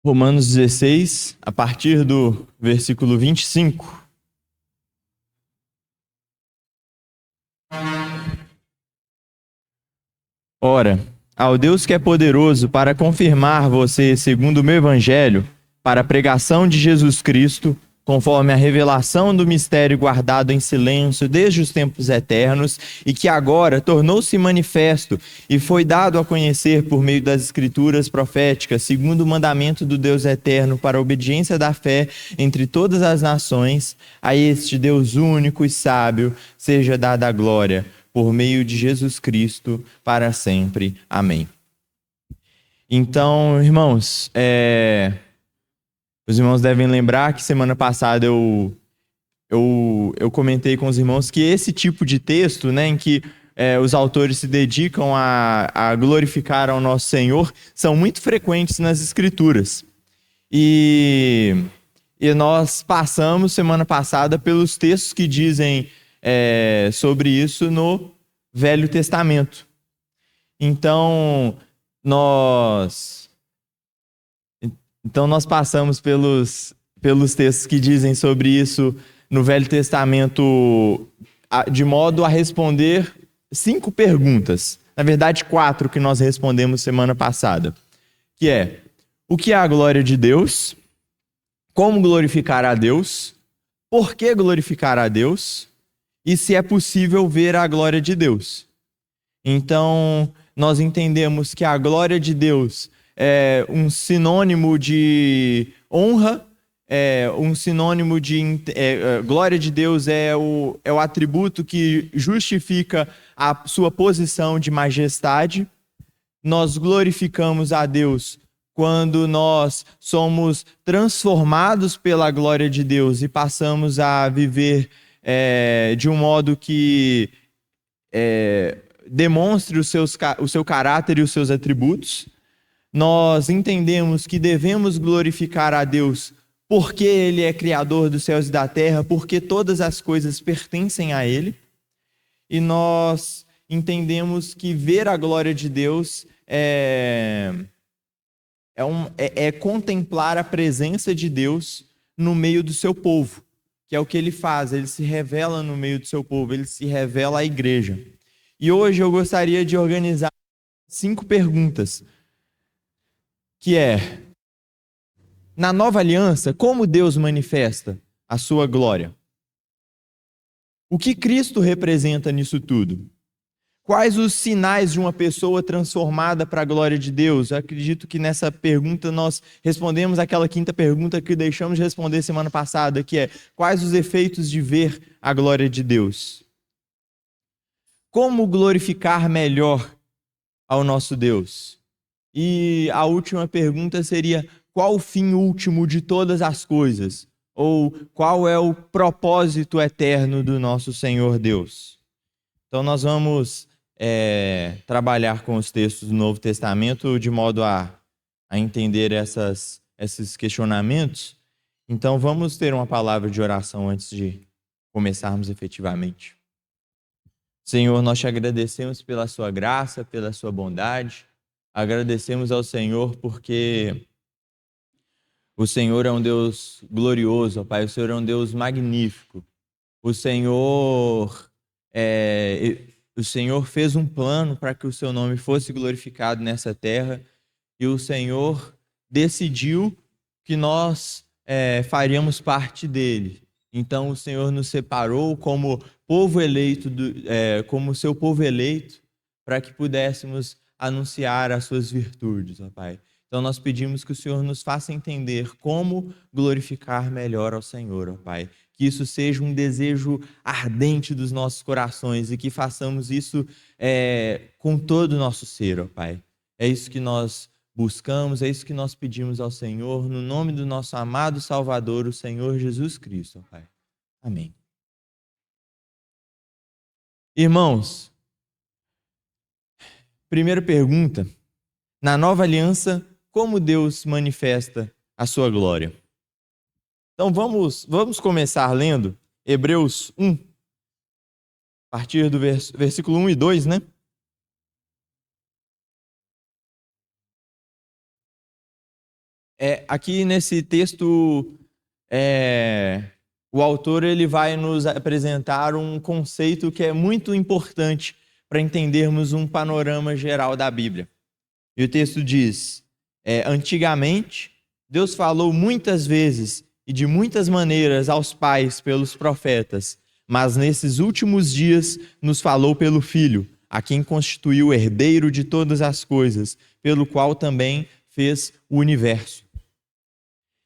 Romanos 16, a partir do versículo 25. Ora, ao Deus que é poderoso para confirmar você segundo o meu evangelho, para a pregação de Jesus Cristo, conforme a revelação do mistério guardado em silêncio desde os tempos eternos e que agora tornou-se manifesto e foi dado a conhecer por meio das escrituras proféticas, segundo o mandamento do Deus eterno para a obediência da fé entre todas as nações, a este Deus único e sábio seja dada a glória por meio de Jesus Cristo para sempre. Amém. Então, irmãos, os irmãos devem lembrar que semana passada eu comentei com os irmãos que esse tipo de texto, né, em que os autores se dedicam a glorificar ao nosso Senhor, são muito frequentes nas Escrituras. E nós passamos semana passada pelos textos que dizem sobre isso no Velho Testamento. Então, nós passamos pelos textos que dizem sobre isso no Velho Testamento de modo a responder 5 perguntas. Na verdade, 4 que nós respondemos semana passada. Que é, o que é a glória de Deus? Como glorificar a Deus? Por que glorificar a Deus? E se é possível ver a glória de Deus. Então, nós entendemos que a glória de Deus é um sinônimo de honra, um sinônimo de... glória de Deus é o atributo que justifica a sua posição de majestade. Nós glorificamos a Deus quando nós somos transformados pela glória de Deus e passamos a viver de um modo que demonstre o seu caráter e os seus atributos. Nós entendemos que devemos glorificar a Deus porque Ele é Criador dos céus e da terra, porque todas as coisas pertencem a Ele. E nós entendemos que ver a glória de Deus é contemplar a presença de Deus no meio do seu povo, que é o que Ele faz. Ele se revela no meio do seu povo, Ele se revela à igreja. E hoje eu gostaria de organizar 5 perguntas, que é, na nova aliança, como Deus manifesta a sua glória? O que Cristo representa nisso tudo? Quais os sinais de uma pessoa transformada para a glória de Deus? Eu acredito que nessa pergunta nós respondemos aquela 5ª pergunta que deixamos de responder semana passada, que é, quais os efeitos de ver a glória de Deus? Como glorificar melhor ao nosso Deus? E a última pergunta seria, qual o fim último de todas as coisas? Ou qual é o propósito eterno do nosso Senhor Deus? Então nós vamos trabalhar com os textos do Novo Testamento de modo a entender esses questionamentos. Então vamos ter uma palavra de oração antes de começarmos efetivamente. Senhor, nós te agradecemos pela sua graça, pela sua bondade. Agradecemos ao Senhor porque o Senhor é um Deus glorioso, ó Pai. O Senhor é um Deus magnífico. O Senhor fez um plano para que o seu nome fosse glorificado nessa terra e o Senhor decidiu que nós faríamos parte dele. Então o Senhor nos separou como povo eleito, como seu povo eleito, para que pudéssemos anunciar as suas virtudes, ó Pai. Então nós pedimos que o Senhor nos faça entender como glorificar melhor ao Senhor, ó Pai. Que isso seja um desejo ardente dos nossos corações e que façamos isso com todo o nosso ser, ó Pai. É isso que nós buscamos, é isso que nós pedimos ao Senhor, no nome do nosso amado Salvador, o Senhor Jesus Cristo, ó Pai. Amém. Irmãos, primeira pergunta. Na nova aliança, como Deus manifesta a sua glória? Então vamos começar lendo Hebreus 1, a partir do versículo 1 e 2, né? Aqui nesse texto, o autor ele vai nos apresentar um conceito que é muito importante para entendermos um panorama geral da Bíblia. E o texto diz: antigamente, Deus falou muitas vezes e de muitas maneiras aos pais pelos profetas, mas nesses últimos dias nos falou pelo Filho, a quem constituiu o herdeiro de todas as coisas, pelo qual também fez o universo.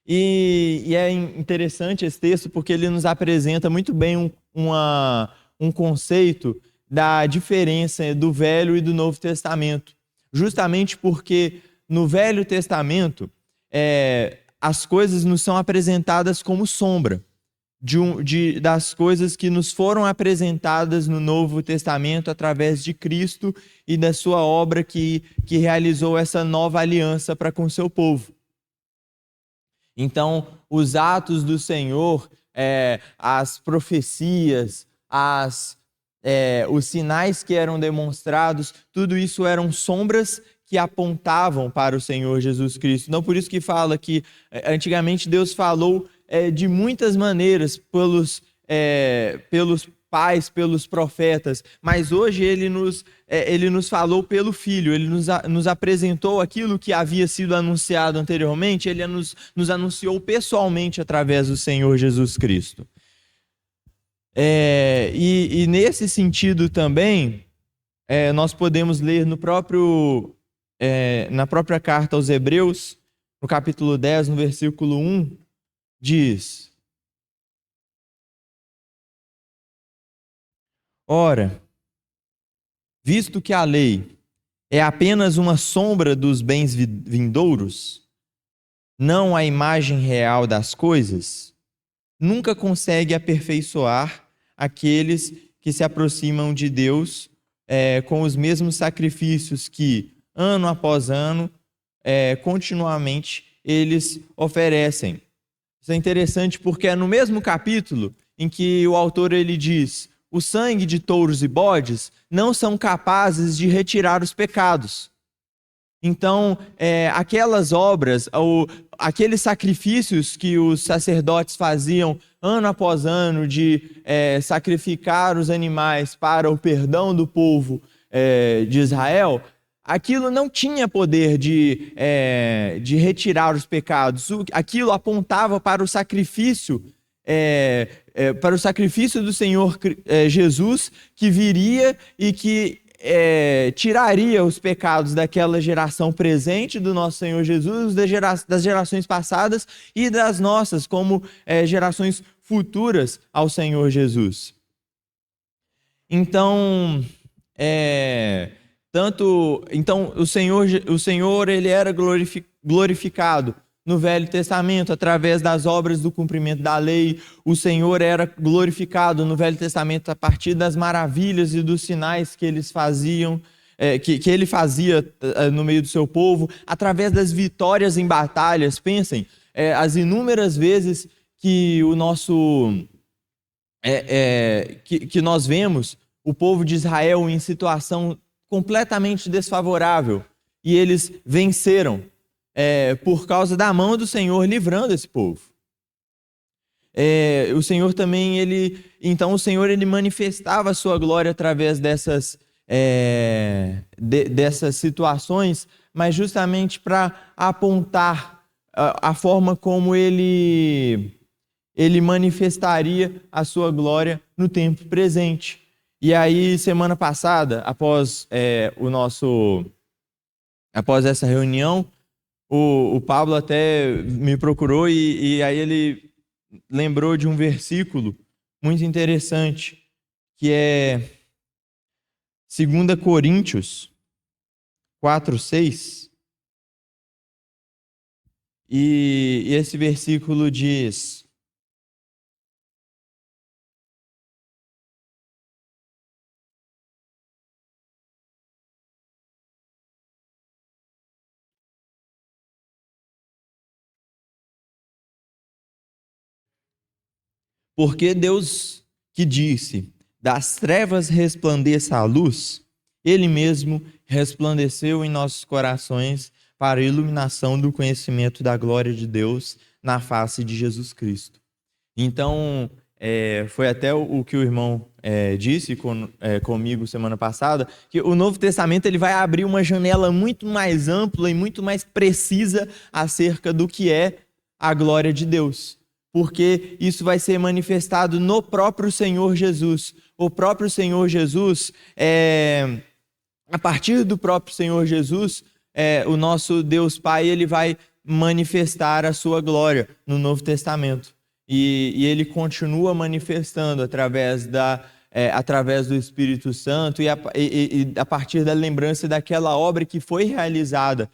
E é interessante esse texto porque ele nos apresenta muito bem um conceito da diferença do Velho e do Novo Testamento. Justamente porque no Velho Testamento as coisas nos são apresentadas como sombra das coisas que nos foram apresentadas no Novo Testamento através de Cristo e da sua obra que realizou essa nova aliança para com o seu povo. Então, os atos do Senhor, as profecias, os sinais que eram demonstrados, tudo isso eram sombras que apontavam para o Senhor Jesus Cristo. Não por isso que fala que antigamente Deus falou de muitas maneiras pelos pais, pelos profetas, mas hoje ele nos falou pelo Filho, ele nos apresentou aquilo que havia sido anunciado anteriormente, ele nos anunciou pessoalmente através do Senhor Jesus Cristo. E nesse sentido também, nós podemos ler na própria carta aos Hebreus, no capítulo 10, no versículo 1, diz: ora, visto que a lei é apenas uma sombra dos bens vindouros, não a imagem real das coisas, nunca consegue aperfeiçoar aqueles que se aproximam de Deus com os mesmos sacrifícios que, ano após ano, continuamente eles oferecem. Isso é interessante porque é no mesmo capítulo em que o autor ele diz: o sangue de touros e bodes não são capazes de retirar os pecados. Então, aquelas obras, aqueles sacrifícios que os sacerdotes faziam ano após ano de sacrificar os animais para o perdão do povo de Israel, aquilo não tinha poder de retirar os pecados. Aquilo apontava para o sacrifício do Senhor Jesus, que viria e que tiraria os pecados daquela geração presente do nosso Senhor Jesus, das gerações passadas e das nossas, como gerações futuras ao Senhor Jesus. Então, o Senhor ele era glorificado no Velho Testamento através das obras do cumprimento da lei. O Senhor era glorificado no Velho Testamento a partir das maravilhas e dos sinais que eles faziam, que ele fazia no meio do seu povo, através das vitórias em batalhas. Pensem, as inúmeras vezes que que nós vemos o povo de Israel em situação completamente desfavorável e eles venceram por causa da mão do Senhor livrando esse povo. O Senhor também, o Senhor ele manifestava a sua glória através dessas situações, mas justamente para apontar a forma como ele manifestaria a sua glória no tempo presente. E aí, semana passada, após essa reunião, o Pablo até me procurou e aí ele lembrou de um versículo muito interessante, que é 2 Coríntios 4:6. E esse versículo diz: porque Deus que disse, das trevas resplandeça a luz, Ele mesmo resplandeceu em nossos corações para a iluminação do conhecimento da glória de Deus na face de Jesus Cristo. Então, foi até o que o irmão disse comigo semana passada, que o Novo Testamento ele vai abrir uma janela muito mais ampla e muito mais precisa acerca do que é a glória de Deus, porque isso vai ser manifestado no próprio Senhor Jesus. O próprio Senhor Jesus, a partir do próprio Senhor Jesus, o nosso Deus Pai ele vai manifestar a sua glória no Novo Testamento. E ele continua manifestando através do Espírito Santo e a partir da lembrança daquela obra que foi realizada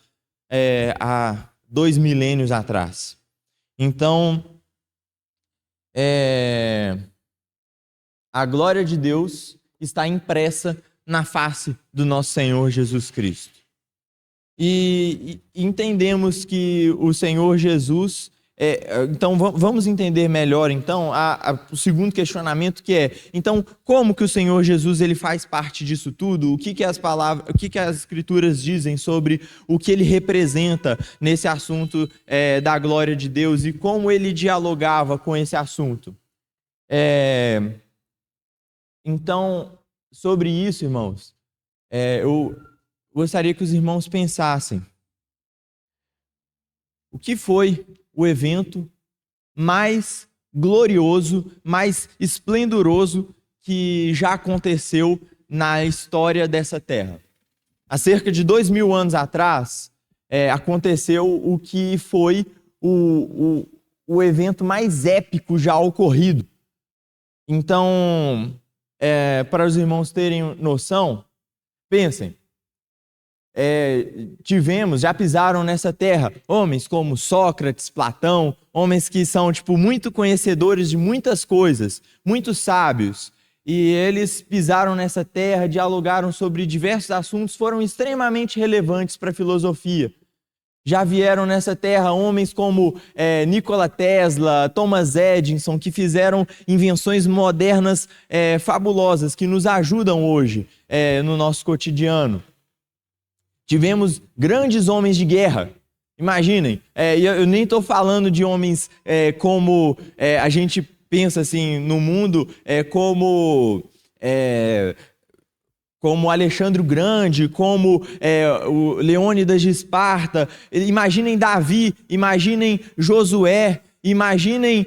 há 2 milênios atrás. Então, a glória de Deus está impressa na face do nosso Senhor Jesus Cristo. E entendemos que o Senhor Jesus... então, vamos entender melhor, então, o segundo questionamento, que é, então, como que o Senhor Jesus ele faz parte disso tudo? O que as Escrituras dizem sobre o que ele representa nesse assunto da glória de Deus e como ele dialogava com esse assunto? Então, sobre isso, irmãos, eu gostaria que os irmãos pensassem. O que foi o evento mais glorioso, mais esplendoroso que já aconteceu na história dessa terra? Há cerca de 2.000 anos atrás, aconteceu o que foi o evento mais épico já ocorrido. Então, para os irmãos terem noção, pensem. Já pisaram nessa terra homens como Sócrates, Platão, homens que são muito conhecedores de muitas coisas, muito sábios, e eles pisaram nessa terra, dialogaram sobre diversos assuntos, foram extremamente relevantes para a filosofia. Já vieram nessa terra homens como Nikola Tesla, Thomas Edison, que fizeram invenções modernas fabulosas, que nos ajudam hoje no nosso cotidiano. Tivemos grandes homens de guerra. Imaginem, eu nem estou falando de homens como a gente pensa assim no mundo, como Alexandre o Grande, como o Leônidas de Esparta. Imaginem Davi, imaginem Josué, imaginem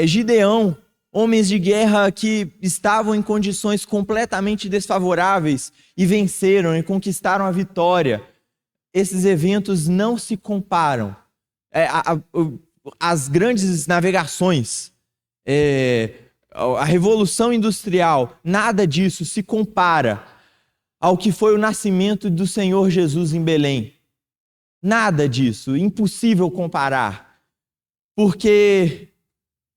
Gideão. Homens de guerra que estavam em condições completamente desfavoráveis e venceram e conquistaram a vitória. Esses eventos não se comparam. As grandes navegações, a Revolução Industrial, nada disso se compara ao que foi o nascimento do Senhor Jesus em Belém. Nada disso, impossível comparar. Porque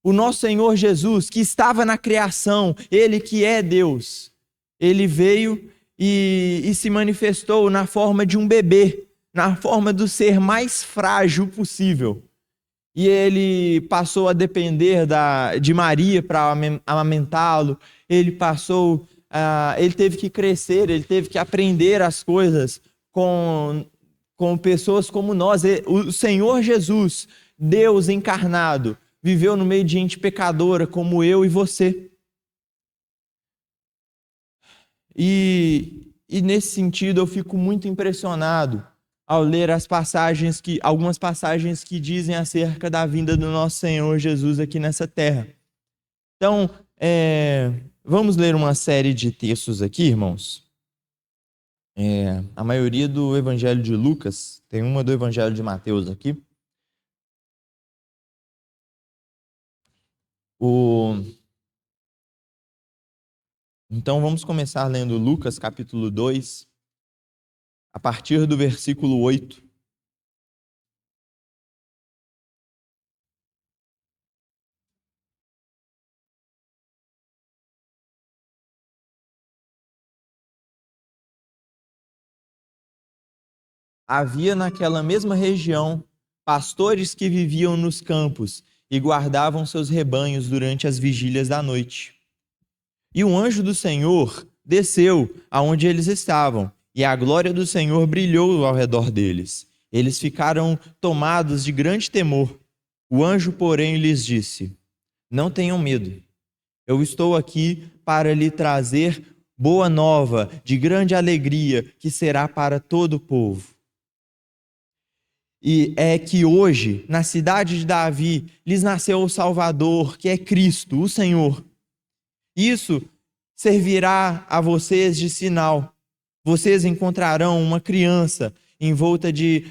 o nosso Senhor Jesus, que estava na criação, Ele que é Deus, Ele veio e se manifestou na forma de um bebê, na forma do ser mais frágil possível. E Ele passou a depender de Maria para amamentá-lo, Ele teve que crescer, Ele teve que aprender as coisas com pessoas como nós. O Senhor Jesus, Deus encarnado, viveu no meio de gente pecadora como eu e você. E nesse sentido eu fico muito impressionado ao ler algumas passagens que dizem acerca da vinda do nosso Senhor Jesus aqui nessa terra. Então, vamos ler uma série de textos aqui, irmãos. A maioria do Evangelho de Lucas, tem uma do Evangelho de Mateus aqui. Então vamos começar lendo Lucas capítulo 2, a partir do versículo 8. Havia naquela mesma região pastores que viviam nos campos e guardavam seus rebanhos durante as vigílias da noite. E um anjo do Senhor desceu aonde eles estavam, e a glória do Senhor brilhou ao redor deles. Eles ficaram tomados de grande temor. O anjo, porém, lhes disse: Não tenham medo. Eu estou aqui para lhe trazer boa nova de grande alegria, que será para todo o povo. E é que hoje, na cidade de Davi, lhes nasceu o Salvador, que é Cristo, o Senhor. Isso servirá a vocês de sinal. Vocês encontrarão uma criança envolta de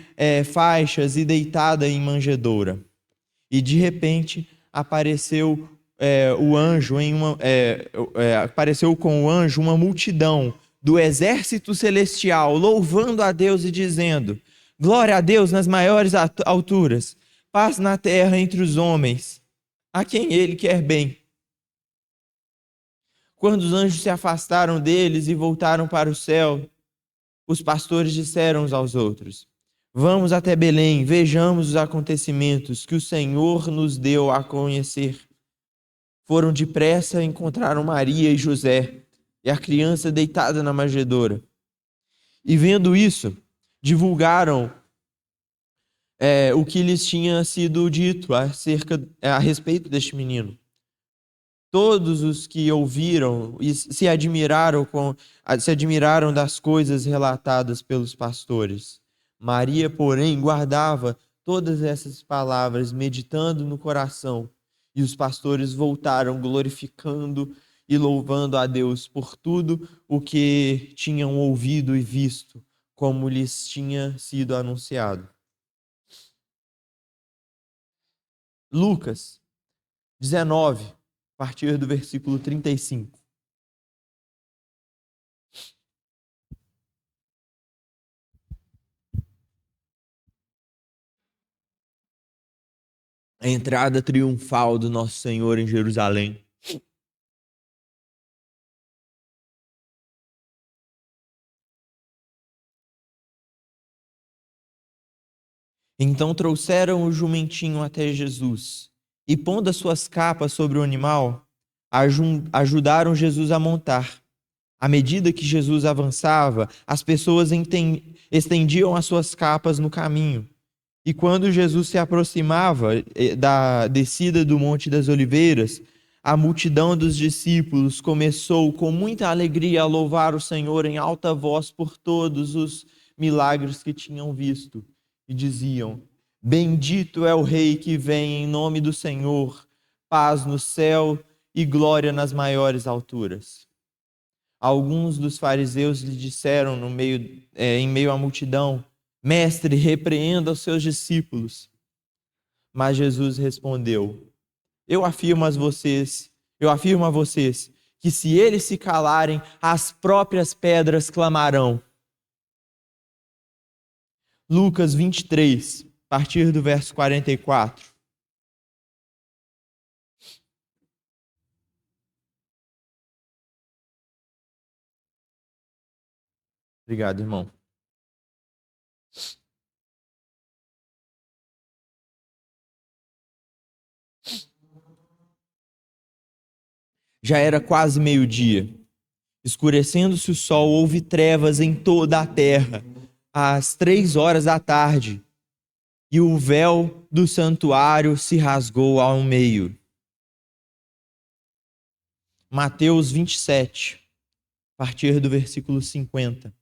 faixas e deitada em manjedoura. E de repente apareceu apareceu com o anjo uma multidão do exército celestial, louvando a Deus e dizendo: Glória a Deus nas maiores alturas, paz na terra entre os homens, a quem Ele quer bem. Quando os anjos se afastaram deles e voltaram para o céu, os pastores disseram uns aos outros: Vamos até Belém, vejamos os acontecimentos que o Senhor nos deu a conhecer. Foram depressa e encontraram Maria e José e a criança deitada na manjedoura. E vendo isso, divulgaram o que lhes tinha sido dito a respeito deste menino. Todos os que ouviram se admiraram das coisas relatadas pelos pastores. Maria, porém, guardava todas essas palavras, meditando no coração. E os pastores voltaram glorificando e louvando a Deus por tudo o que tinham ouvido e visto, como lhes tinha sido anunciado. Lucas 19, a partir do versículo 35. A entrada triunfal do nosso Senhor em Jerusalém. Então trouxeram o jumentinho até Jesus e, pondo as suas capas sobre o animal, ajudaram Jesus a montar. À medida que Jesus avançava, as pessoas estendiam as suas capas no caminho. E quando Jesus se aproximava da descida do Monte das Oliveiras, a multidão dos discípulos começou com muita alegria a louvar o Senhor em alta voz por todos os milagres que tinham visto. E diziam: Bendito é o Rei que vem em nome do Senhor, paz no céu e glória nas maiores alturas. Alguns dos fariseus lhe disseram em meio à multidão: Mestre, repreenda os seus discípulos. Mas Jesus respondeu: Eu afirmo a vocês que se eles se calarem, as próprias pedras clamarão. Lucas 23, a partir do verso 44. Obrigado, irmão. Já era quase meio-dia. Escurecendo-se o sol, houve trevas em toda a terra, às 3 horas da tarde, e o véu do santuário se rasgou ao meio. Mateus 27, a partir do versículo 50.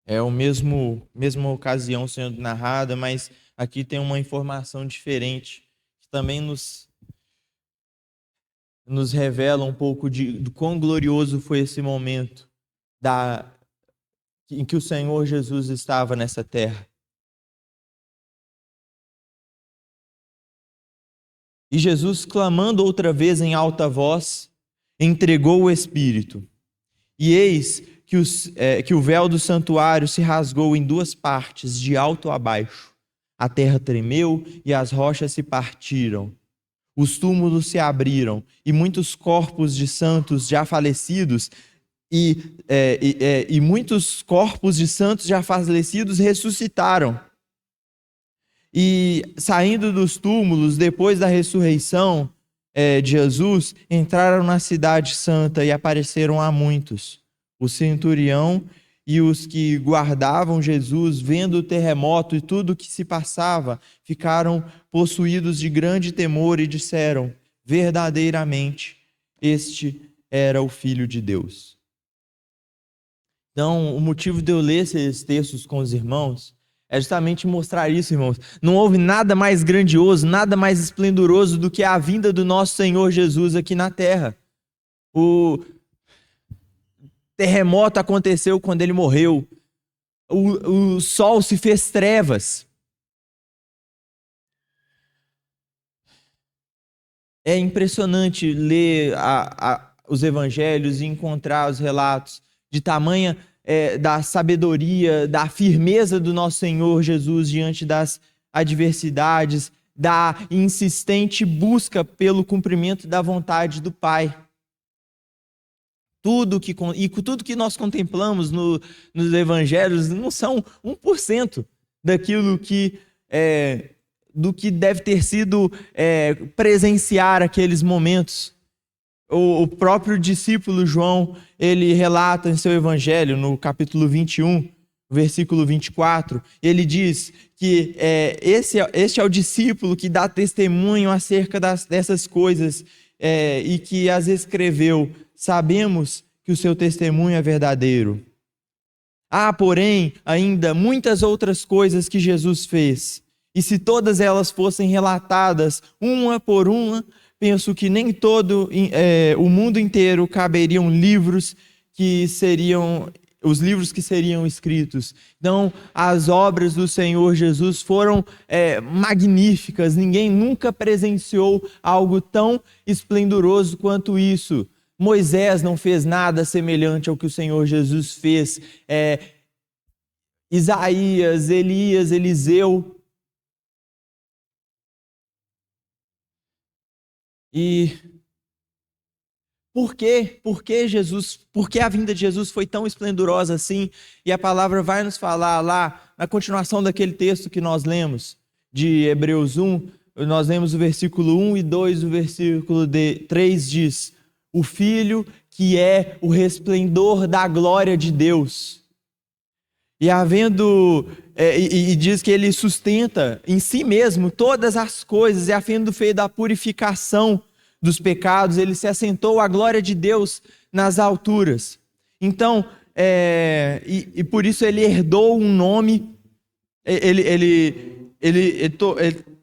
É a mesma ocasião sendo narrada, mas aqui tem uma informação diferente, que também nos revela um pouco do quão glorioso foi esse momento em que o Senhor Jesus estava nessa terra. E Jesus, clamando outra vez em alta voz, entregou o Espírito. E eis que o véu do santuário se rasgou em 2 partes, de alto a baixo. A terra tremeu e as rochas se partiram. Os túmulos se abriram e muitos corpos de santos já falecidos muitos corpos de santos já falecidos ressuscitaram. E saindo dos túmulos, depois da ressurreição de Jesus, entraram na cidade santa e apareceram a muitos. O centurião e os que guardavam Jesus, vendo o terremoto e tudo o que se passava, ficaram possuídos de grande temor e disseram: verdadeiramente, este era o Filho de Deus. Então, o motivo de eu ler esses textos com os irmãos é justamente mostrar isso, irmãos. Não houve nada mais grandioso, nada mais esplendoroso do que a vinda do nosso Senhor Jesus aqui na terra. O terremoto aconteceu quando ele morreu. O sol se fez trevas. É impressionante ler os evangelhos e encontrar os relatos de tamanha da sabedoria, da firmeza do nosso Senhor Jesus diante das adversidades, da insistente busca pelo cumprimento da vontade do Pai. Tudo que nós contemplamos nos evangelhos não são 1% daquilo do que deve ter sido presenciar aqueles momentos. O próprio discípulo João, ele relata em seu evangelho, no capítulo 21, versículo 24, ele diz que este é o discípulo que dá testemunho acerca dessas coisas e que as escreveu. Sabemos que o seu testemunho é verdadeiro. Há, porém, ainda muitas outras coisas que Jesus fez. E se todas elas fossem relatadas uma por uma, penso que nem todo o mundo inteiro caberiam livros que seriam os livros que seriam escritos. Então, as obras do Senhor Jesus foram magníficas. Ninguém nunca presenciou algo tão esplendoroso quanto isso. Moisés não fez nada semelhante ao que o Senhor Jesus fez. Isaías, Elias, Eliseu. E por que a vinda de Jesus foi tão esplendorosa assim? E a palavra vai nos falar lá, na continuação daquele texto que nós lemos, de Hebreus 1, nós lemos o versículo 1 e 2, o versículo 3 diz: o Filho que é o resplendor da glória de Deus. E diz que ele sustenta em si mesmo todas as coisas, e havendo feito a purificação dos pecados, ele se assentou à glória de Deus nas alturas. Então, por isso ele herdou um nome, ele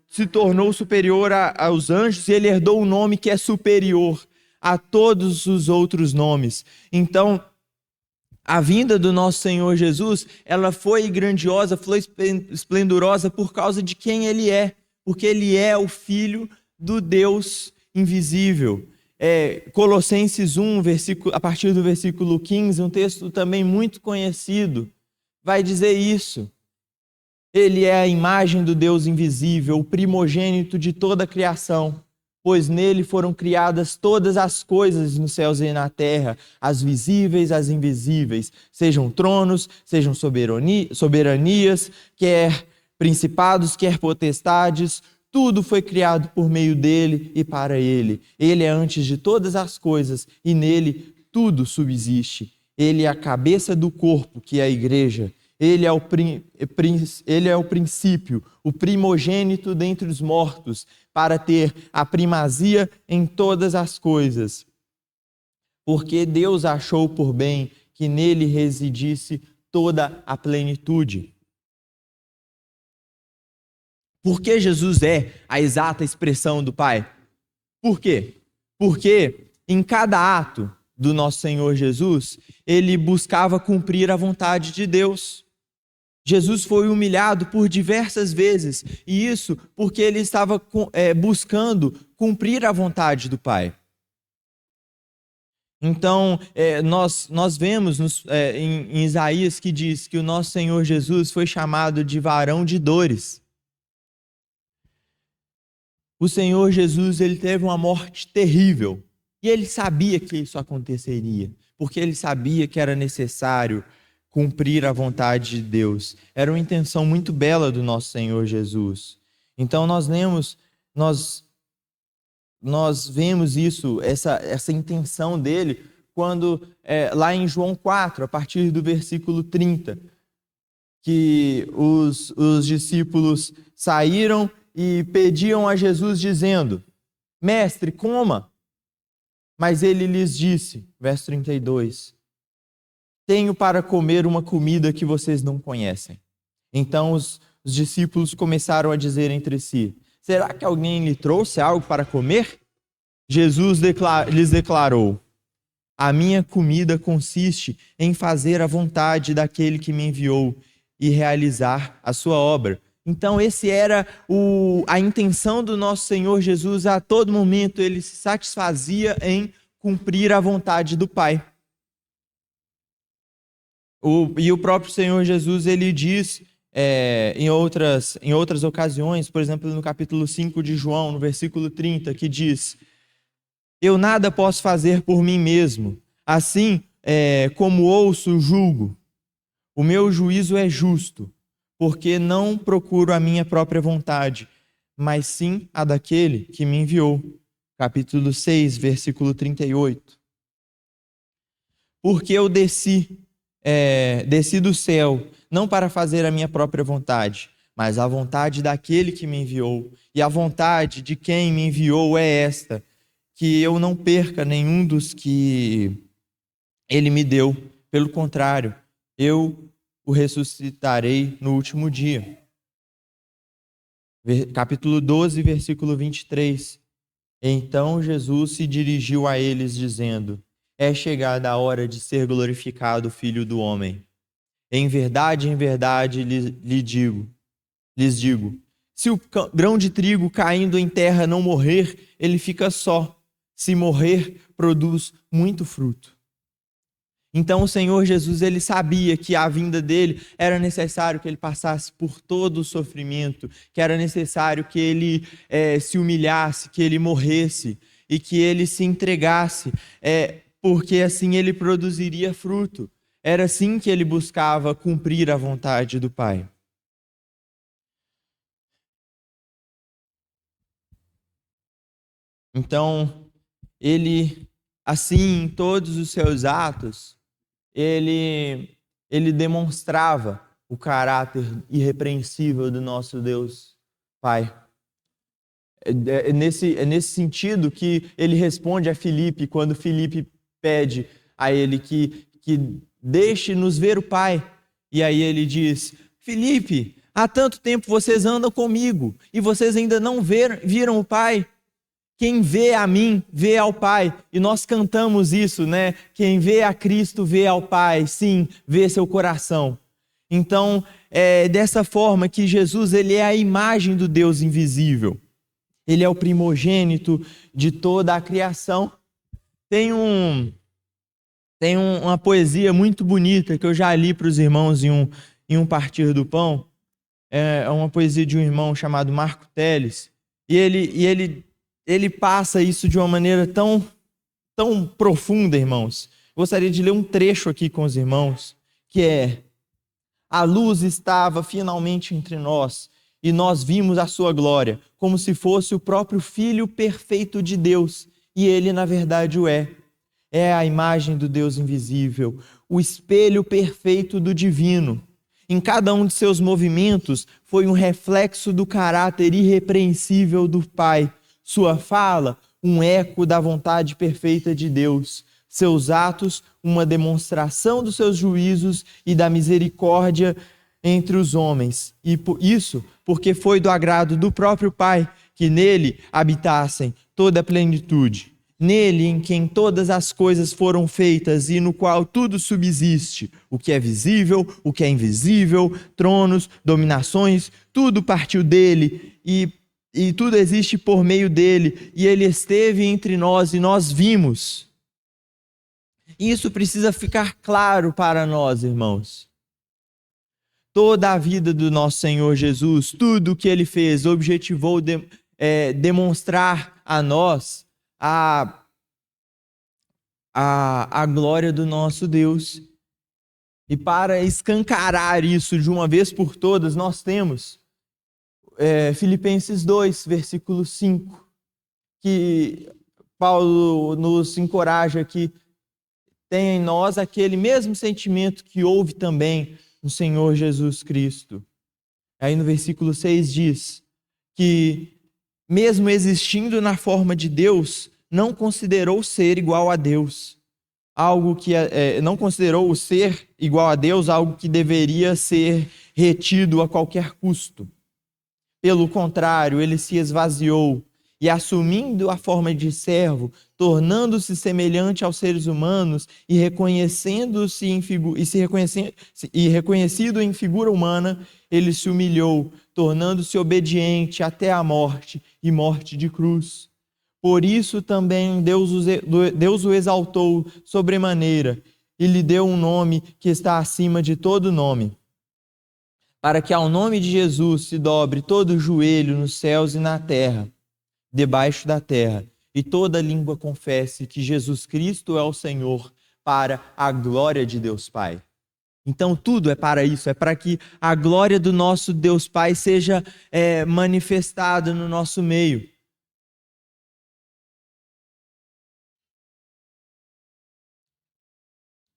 se tornou superior aos anjos, e ele herdou um nome que é superior a todos os outros nomes. Então, a vinda do nosso Senhor Jesus, ela foi grandiosa, foi esplendorosa por causa de quem ele é, porque ele é o Filho do Deus invisível. Colossenses 1, a partir do versículo 15, um texto também muito conhecido, vai dizer isso. Ele é a imagem do Deus invisível, o primogênito de toda a criação, pois nele foram criadas todas as coisas nos céus e na terra, as visíveis, as invisíveis, sejam tronos, sejam soberanias, quer principados, quer potestades, tudo foi criado por meio dele e para ele. Ele é antes de todas as coisas e nele tudo subsiste. Ele é a cabeça do corpo, que é a igreja. Ele é o princípio, o primogênito dentre os mortos, para ter a primazia em todas as coisas. Porque Deus achou por bem que nele residisse toda a plenitude. Por que Jesus é a exata expressão do Pai? Por quê? Porque em cada ato do nosso Senhor Jesus, ele buscava cumprir a vontade de Deus. Jesus foi humilhado por diversas vezes, e isso porque ele estava buscando cumprir a vontade do Pai. Então, nós vemos em Isaías que diz que o nosso Senhor Jesus foi chamado de varão de dores. O Senhor Jesus, ele teve uma morte terrível, e ele sabia que isso aconteceria, porque ele sabia que era necessário cumprir a vontade de Deus. Era uma intenção muito bela do nosso Senhor Jesus. Então nós vemos isso, essa intenção dele, quando lá em João 4, a partir do versículo 30, que os discípulos saíram e pediam a Jesus dizendo: Mestre, coma. Mas ele lhes disse, verso 32, tenho para comer uma comida que vocês não conhecem. Então os discípulos começaram a dizer entre si: será que alguém lhe trouxe algo para comer? Jesus lhes declarou: a minha comida consiste em fazer a vontade daquele que me enviou e realizar a sua obra. Então, esse era a intenção do nosso Senhor Jesus. A todo momento, ele se satisfazia em cumprir a vontade do Pai. E o próprio Senhor Jesus, ele diz em outras ocasiões, por exemplo, no capítulo 5 de João, no versículo 30, que diz: eu nada posso fazer por mim mesmo, assim como ouço, julgo. O meu juízo é justo, porque não procuro a minha própria vontade, mas sim a daquele que me enviou. Capítulo 6, versículo 38. Porque eu desci do céu, não para fazer a minha própria vontade, mas a vontade daquele que me enviou. E a vontade de quem me enviou é esta: que eu não perca nenhum dos que ele me deu. Pelo contrário, eu o ressuscitarei no último dia. Capítulo 12, versículo 23. Então Jesus se dirigiu a eles dizendo: é chegada a hora de ser glorificado o Filho do Homem. Em verdade, lhes digo, se o grão de trigo caindo em terra não morrer, ele fica só. Se morrer, produz muito fruto. Então o Senhor Jesus, ele sabia que a vinda dele era necessário que ele passasse por todo o sofrimento, que era necessário que ele se humilhasse, que ele morresse e que ele se entregasse, porque assim ele produziria fruto. Era assim que ele buscava cumprir a vontade do Pai. Então, ele, assim, em todos os seus atos, ele demonstrava o caráter irrepreensível do nosso Deus Pai. É nesse sentido que ele responde a Filipe, quando Filipe pede a ele que deixe-nos ver o Pai. E aí ele diz: Filipe, há tanto tempo vocês andam comigo e vocês ainda não viram o Pai. Quem vê a mim, vê ao Pai. E nós cantamos isso, né? Quem vê a Cristo, vê ao Pai. Sim, vê seu coração. Então, é dessa forma que Jesus, ele é a imagem do Deus invisível. Ele é o primogênito de toda a criação. Tem uma poesia muito bonita que eu já li para os irmãos em um Partir do Pão. É uma poesia de um irmão chamado Marco Teles. E ele passa isso de uma maneira tão profunda, irmãos. Gostaria de ler um trecho aqui com os irmãos, que é: a luz estava finalmente entre nós, e nós vimos a sua glória, como se fosse o próprio Filho perfeito de Deus, e ele, na verdade, o é. É a imagem do Deus invisível, o espelho perfeito do divino. Em cada um de seus movimentos foi um reflexo do caráter irrepreensível do Pai. Sua fala, um eco da vontade perfeita de Deus. Seus atos, uma demonstração dos seus juízos e da misericórdia entre os homens. E isso porque foi do agrado do próprio Pai que nele habitassem toda a plenitude. Nele em quem todas as coisas foram feitas e no qual tudo subsiste, o que é visível, o que é invisível, tronos, dominações, tudo partiu dele e tudo existe por meio dele, e ele esteve entre nós e nós vimos. Isso precisa ficar claro para nós, irmãos. Toda a vida do nosso Senhor Jesus, tudo o que ele fez, objetivou demonstrar a nós a glória do nosso Deus. E para escancarar isso de uma vez por todas, nós temos Filipenses 2, versículo 5, que Paulo nos encoraja que tenha em nós aquele mesmo sentimento que houve também no Senhor Jesus Cristo. Aí no versículo 6 diz que, mesmo existindo na forma de Deus, não considerou ser igual a Deus, algo que não considerou o ser igual a Deus algo que deveria ser retido a qualquer custo. Pelo contrário, ele se esvaziou e, assumindo a forma de servo, tornando-se semelhante aos seres humanos e reconhecido em figura humana, ele se humilhou, tornando-se obediente até a morte e morte de cruz. Por isso também Deus o exaltou sobremaneira e lhe deu um nome que está acima de todo nome, para que ao nome de Jesus se dobre todo o joelho nos céus e na terra, debaixo da terra, e toda língua confesse que Jesus Cristo é o Senhor, para a glória de Deus Pai. Então tudo é para isso, é para que a glória do nosso Deus Pai seja manifestada no nosso meio.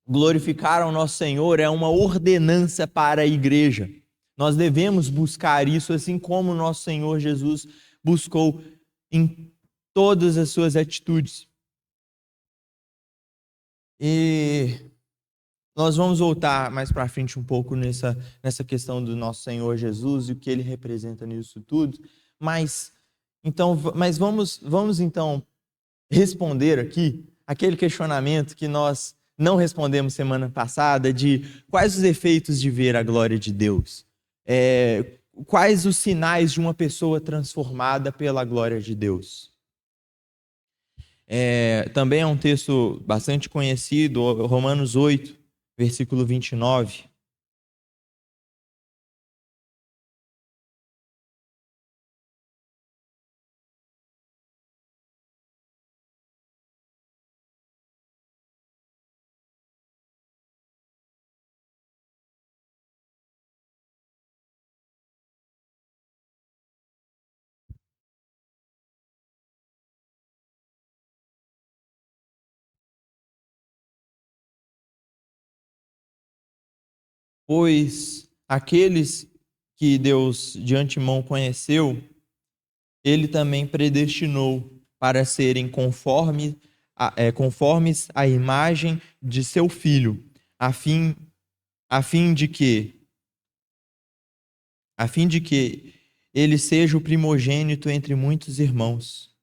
Glorificar ao nosso Senhor é uma ordenança para a igreja. Nós devemos buscar isso, assim como o nosso Senhor Jesus buscou em todas as suas atitudes. E nós vamos voltar mais para frente um pouco nessa questão do nosso Senhor Jesus e o que ele representa nisso tudo. Mas vamos então responder aqui aquele questionamento que nós não respondemos semana passada, de quais os efeitos de ver a glória de Deus. Quais os sinais de uma pessoa transformada pela glória de Deus? Também é um texto bastante conhecido, Romanos 8, versículo 29. Pois aqueles que Deus de antemão conheceu, ele também predestinou para serem conformes à imagem de seu Filho, a fim de que ele seja o primogênito entre muitos irmãos.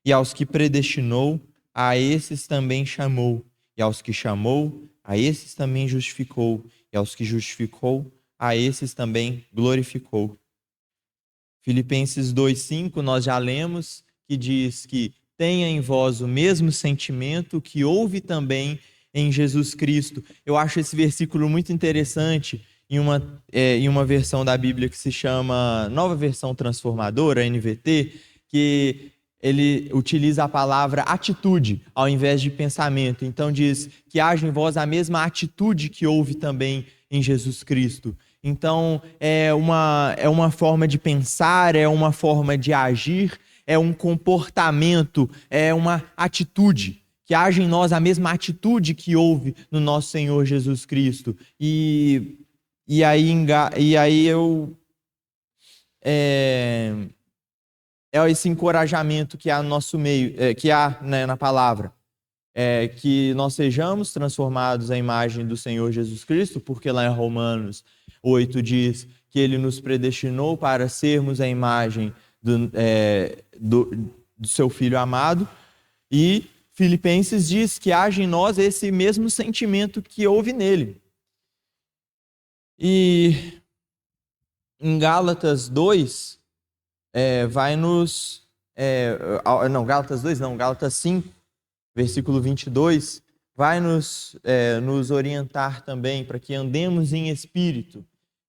E aos que predestinou, a esses também chamou. E aos que chamou, a esses também justificou. E aos que justificou, a esses também glorificou. Filipenses 2,5, nós já lemos, que diz que tenha em vós o mesmo sentimento que houve também em Jesus Cristo. Eu acho esse versículo muito interessante em uma versão da Bíblia que se chama Nova Versão Transformadora, NVT, que ele utiliza a palavra atitude ao invés de pensamento. Então diz que haja em vós a mesma atitude que houve também em Jesus Cristo. Então é uma forma de pensar, é uma forma de agir, é um comportamento, é uma atitude. Que haja em nós a mesma atitude que houve no nosso Senhor Jesus Cristo. E aí esse encorajamento que há no nosso meio, que há, né, na palavra, que nós sejamos transformados à imagem do Senhor Jesus Cristo, porque lá em Romanos 8 diz que ele nos predestinou para sermos a imagem do seu Filho amado, e Filipenses diz que haja em nós esse mesmo sentimento que houve nele. E em Gálatas 2, Gálatas 5, versículo 22, vai nos orientar também para que andemos em espírito.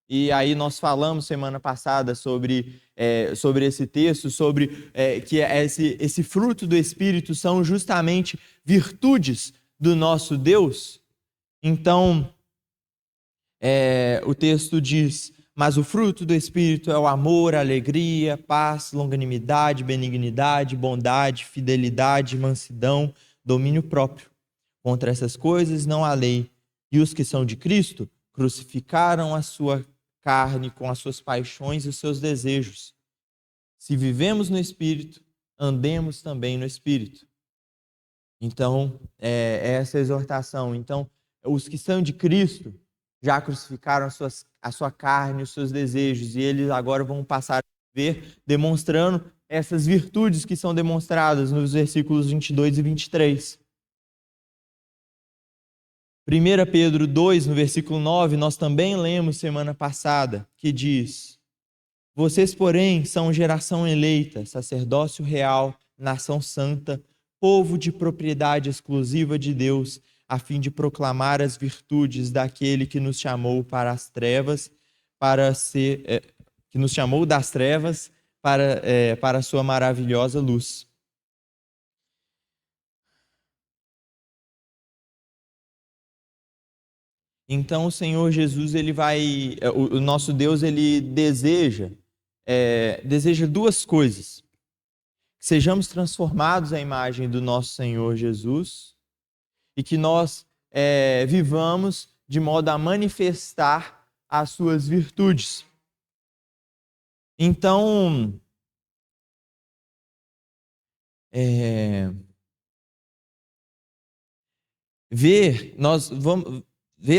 E aí nós falamos semana passada sobre esse texto, sobre que esse fruto do Espírito são justamente virtudes do nosso Deus. Então, o texto diz: mas o fruto do Espírito é o amor, a alegria, paz, longanimidade, benignidade, bondade, fidelidade, mansidão, domínio próprio. Contra essas coisas não há lei. E os que são de Cristo crucificaram a sua carne com as suas paixões e os seus desejos. Se vivemos no Espírito, andemos também no Espírito. Então, essa exortação. Então, os que são de Cristo já crucificaram a sua carne, os seus desejos, e eles agora vão passar a viver demonstrando essas virtudes que são demonstradas nos versículos 22 e 23. 1 Pedro 2, no versículo 9, nós também lemos semana passada, que diz: vocês, porém, são geração eleita, sacerdócio real, nação santa, povo de propriedade exclusiva de Deus, a fim de proclamar as virtudes daquele que nos chamou para as trevas, que nos chamou das trevas para a sua maravilhosa luz. Então o Senhor Jesus, o nosso Deus, ele deseja duas coisas: que sejamos transformados à imagem do nosso Senhor Jesus e que nós vivamos de modo a manifestar as suas virtudes. Então, ver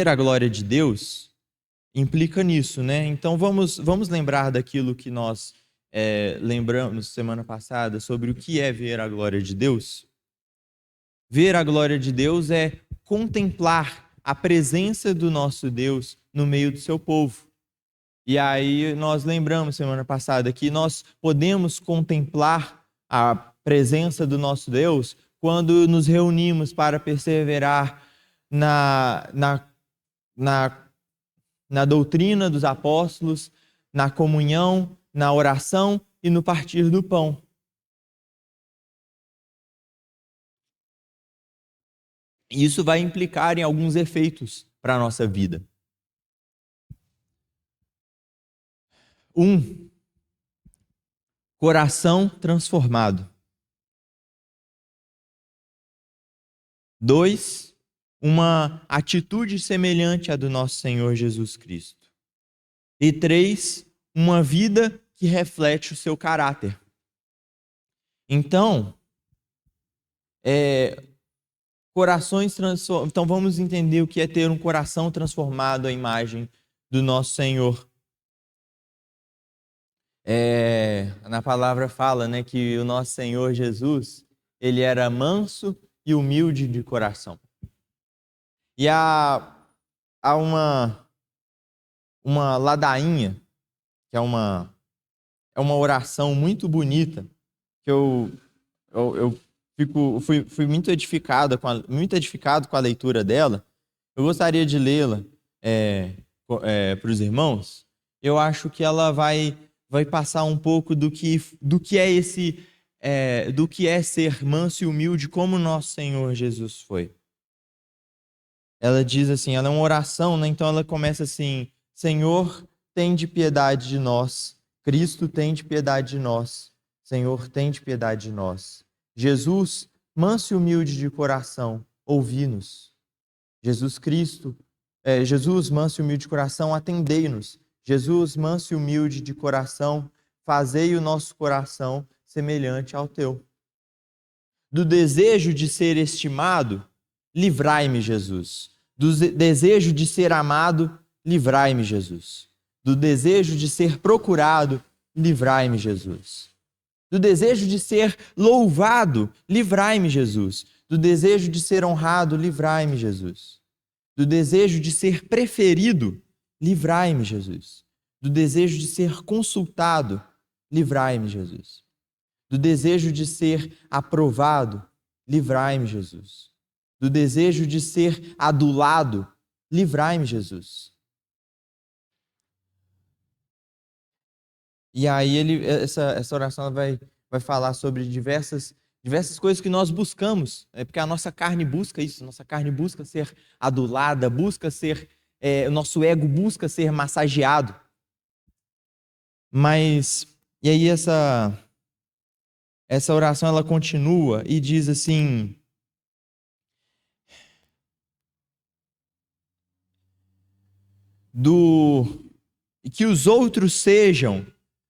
a glória de Deus implica nisso, né? Então vamos lembrar daquilo que nós lembramos semana passada sobre o que é ver a glória de Deus. Ver a glória de Deus é contemplar a presença do nosso Deus no meio do seu povo. E aí nós lembramos semana passada que nós podemos contemplar a presença do nosso Deus quando nos reunimos para perseverar na doutrina dos apóstolos, na comunhão, na oração e no partir do pão. Isso vai implicar em alguns efeitos para a nossa vida. 1. Coração transformado. 2. Uma atitude semelhante à do nosso Senhor Jesus Cristo. E 3. Uma vida que reflete o seu caráter. Então, então vamos entender o que é ter um coração transformado à imagem do nosso Senhor. Na palavra fala, né, que o nosso Senhor Jesus, ele era manso e humilde de coração. E há uma ladainha, que é uma oração muito bonita, que eu fui muito edificado com a leitura dela. Eu gostaria de lê-la para os irmãos. Eu acho que ela vai passar um pouco do que é ser manso e humilde, como nosso Senhor Jesus foi. Ela diz assim, ela é uma oração, né? Então ela começa assim: Senhor, tende piedade de nós. Cristo, tende piedade de nós. Senhor, tende piedade de nós. Jesus, manso e humilde de coração, ouvi-nos. Jesus, manso e humilde de coração, atendei-nos. Jesus, manso e humilde de coração, fazei o nosso coração semelhante ao teu. Do desejo de ser estimado, livrai-me, Jesus. Do desejo de ser amado, livrai-me, Jesus. Do desejo de ser procurado, livrai-me, Jesus. Do desejo de ser louvado, livrai-me, Jesus. Do desejo de ser honrado, livrai-me, Jesus. Do desejo de ser preferido, livrai-me, Jesus. Do desejo de ser consultado, livrai-me, Jesus. Do desejo de ser aprovado, livrai-me, Jesus. Do desejo de ser adulado, livrai-me, Jesus. E aí essa oração vai falar sobre diversas coisas que nós buscamos, porque a nossa carne busca isso, nossa carne busca ser adulada, busca ser, o nosso ego busca ser massageado. E aí essa oração ela continua e diz assim: que os outros sejam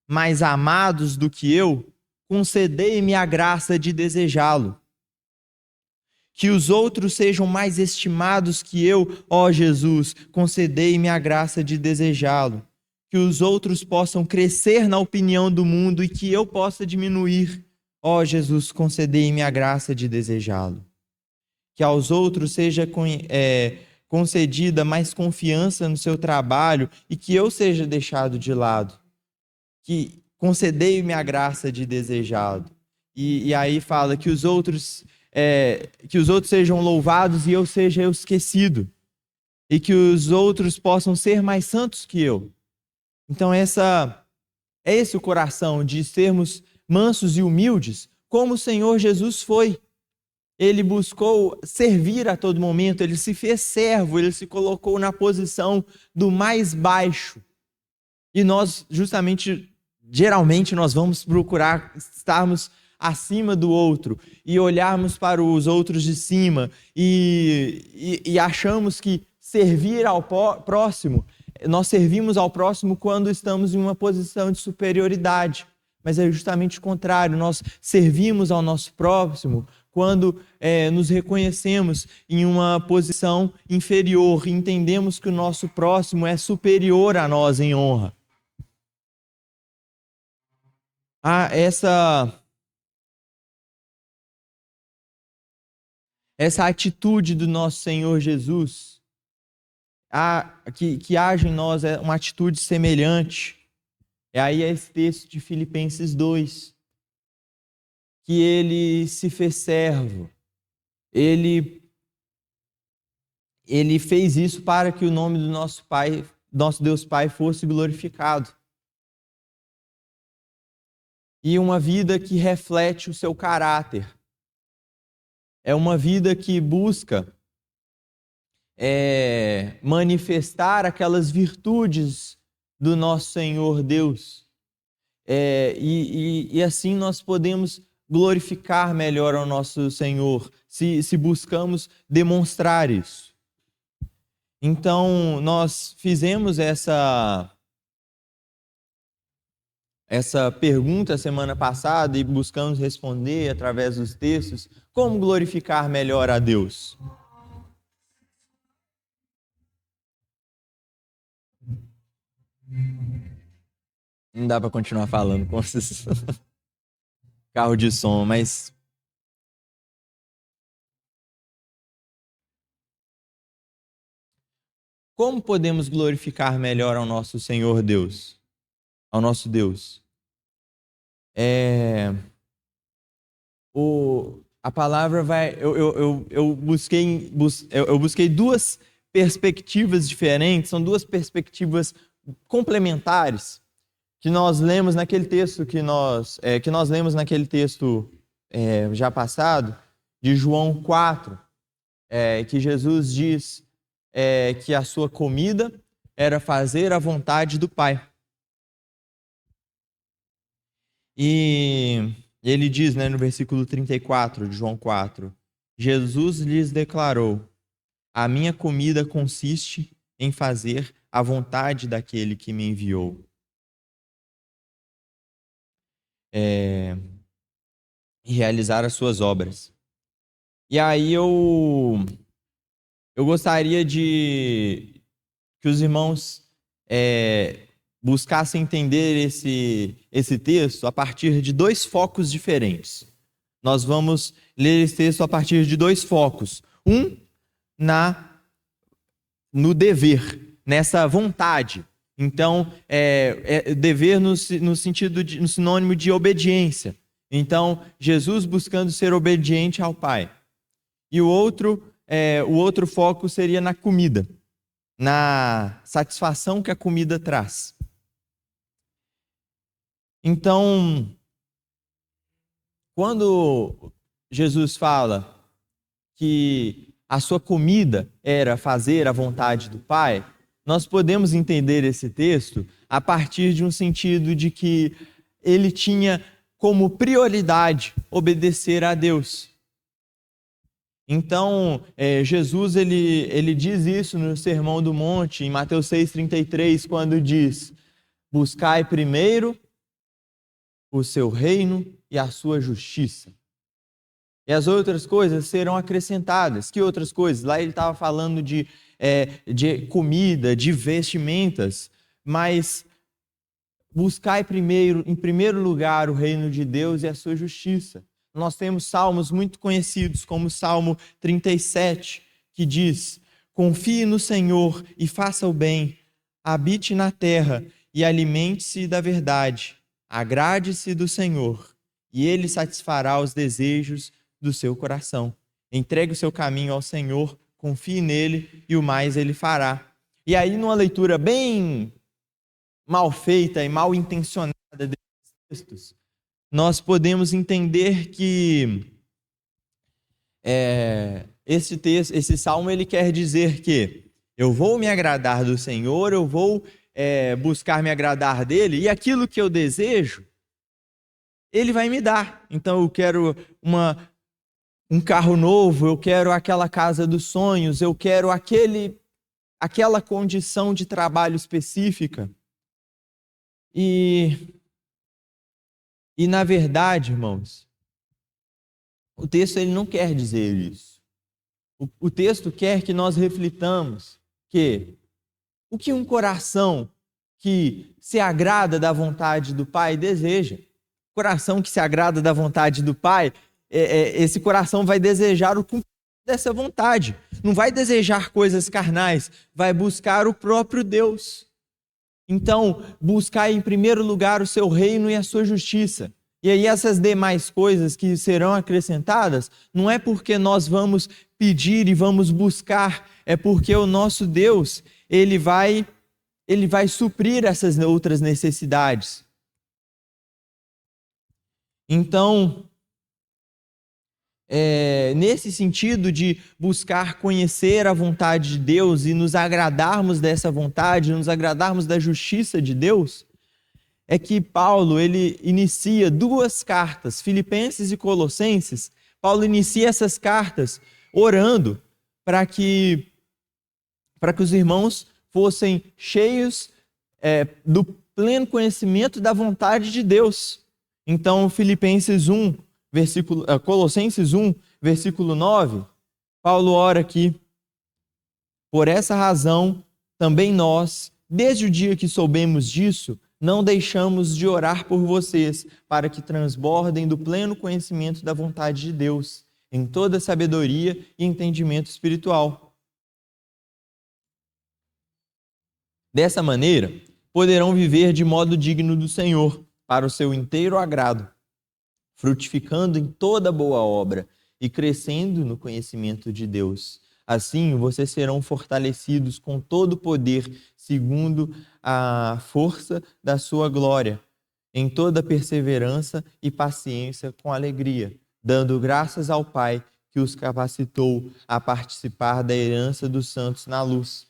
mais amados do que eu, concedei-me a graça de desejá-lo. Que os outros sejam mais estimados que eu, ó Jesus, concedei-me a graça de desejá-lo. Que os outros possam crescer na opinião do mundo e que eu possa diminuir, ó Jesus, concedei-me a graça de desejá-lo. Que aos outros seja concedida mais confiança no seu trabalho e que eu seja deixado de lado. Que concedei-me a graça de desejá-lo. E aí fala que os outros sejam louvados e eu seja esquecido. E que os outros possam ser mais santos que eu. Então é esse o coração de sermos mansos e humildes, como o Senhor Jesus foi. Ele buscou servir a todo momento, ele se fez servo, ele se colocou na posição do mais baixo. E nós, geralmente, nós vamos procurar estarmos acima do outro e olharmos para os outros de cima e achamos que servir ao próximo, nós servimos ao próximo quando estamos em uma posição de superioridade. Mas é justamente o contrário, nós servimos ao nosso próximo quando nos reconhecemos em uma posição inferior e entendemos que o nosso próximo é superior a nós em honra. Essa atitude do nosso Senhor Jesus, que age em nós, é uma atitude semelhante. Aí é esse texto de Filipenses 2, que ele se fez servo. Ele fez isso para que o nome do nosso Deus Pai, fosse glorificado. E uma vida que reflete o seu caráter. É uma vida que busca manifestar aquelas virtudes do nosso Senhor Deus. E assim nós podemos glorificar melhor ao nosso Senhor, se buscamos demonstrar isso. Então, nós fizemos essa pergunta semana passada e buscamos responder através dos textos, como glorificar melhor a Deus? Não dá para continuar falando com esses carro de som, mas como podemos glorificar melhor ao nosso Senhor Deus, ao nosso Deus? A palavra vai. Eu busquei duas perspectivas diferentes, são duas perspectivas complementares que nós lemos naquele texto já passado, de João 4, que Jesus diz que a sua comida era fazer a vontade do Pai. E ele diz, no versículo 34 de João 4, Jesus lhes declarou: a minha comida consiste em fazer a vontade daquele que me enviou. E realizar as suas obras. E aí eu gostaria que os irmãos buscassem entender esse texto a partir de dois focos diferentes. Nós vamos ler esse texto a partir de dois focos. Um, no dever, nessa vontade. Então, dever no sinônimo de obediência. Então, Jesus buscando ser obediente ao Pai. E o outro foco seria na comida, na satisfação que a comida traz. Então, quando Jesus fala que a sua comida era fazer a vontade do Pai, nós podemos entender esse texto a partir de um sentido de que ele tinha como prioridade obedecer a Deus. Então, Jesus ele diz isso no Sermão do Monte, em Mateus 6,33, quando diz: buscai primeiro o seu reino e a sua justiça, e as outras coisas serão acrescentadas. Que outras coisas? Lá ele estava falando de comida, de vestimentas, mas buscai primeiro, em primeiro lugar, o reino de Deus e a sua justiça. Nós temos salmos muito conhecidos, como o Salmo 37, que diz: confie no Senhor e faça o bem, habite na terra e alimente-se da verdade, agrade-se do Senhor, e Ele satisfará os desejos do seu coração. Entregue o seu caminho ao Senhor, confie nele e o mais Ele fará. E aí, numa leitura bem mal feita e mal intencionada desses textos, nós podemos entender que esse salmo ele quer dizer que eu vou me agradar do Senhor, eu vou buscar me agradar dele, e aquilo que eu desejo, ele vai me dar. Então eu quero um carro novo, eu quero aquela casa dos sonhos, eu quero aquela condição de trabalho específica. E na verdade, irmãos, o texto ele não quer dizer isso. O texto quer que nós reflitamos que o que um coração que se agrada da vontade do Pai deseja. Coração que se agrada da vontade do Pai, esse coração vai desejar o cumprimento dessa vontade. Não vai desejar coisas carnais, vai buscar o próprio Deus. Então, buscar em primeiro lugar o seu reino e a sua justiça. E aí essas demais coisas que serão acrescentadas, não é porque nós vamos pedir e vamos buscar, é porque o nosso Deus, ele vai suprir essas outras necessidades. Então, nesse sentido de buscar conhecer a vontade de Deus e nos agradarmos dessa vontade, nos agradarmos da justiça de Deus, é que Paulo ele inicia duas cartas, Filipenses e Colossenses. Paulo inicia essas cartas orando para que os irmãos fossem cheios do pleno conhecimento da vontade de Deus. Então, Colossenses 1, versículo 9, Paulo ora aqui: por essa razão, também nós, desde o dia que soubemos disso, não deixamos de orar por vocês, para que transbordem do pleno conhecimento da vontade de Deus, em toda sabedoria e entendimento espiritual. Dessa maneira, poderão viver de modo digno do Senhor, para o seu inteiro agrado, frutificando em toda boa obra e crescendo no conhecimento de Deus. Assim, vocês serão fortalecidos com todo o poder, segundo a força da sua glória, em toda perseverança e paciência com alegria, dando graças ao Pai que os capacitou a participar da herança dos santos na luz.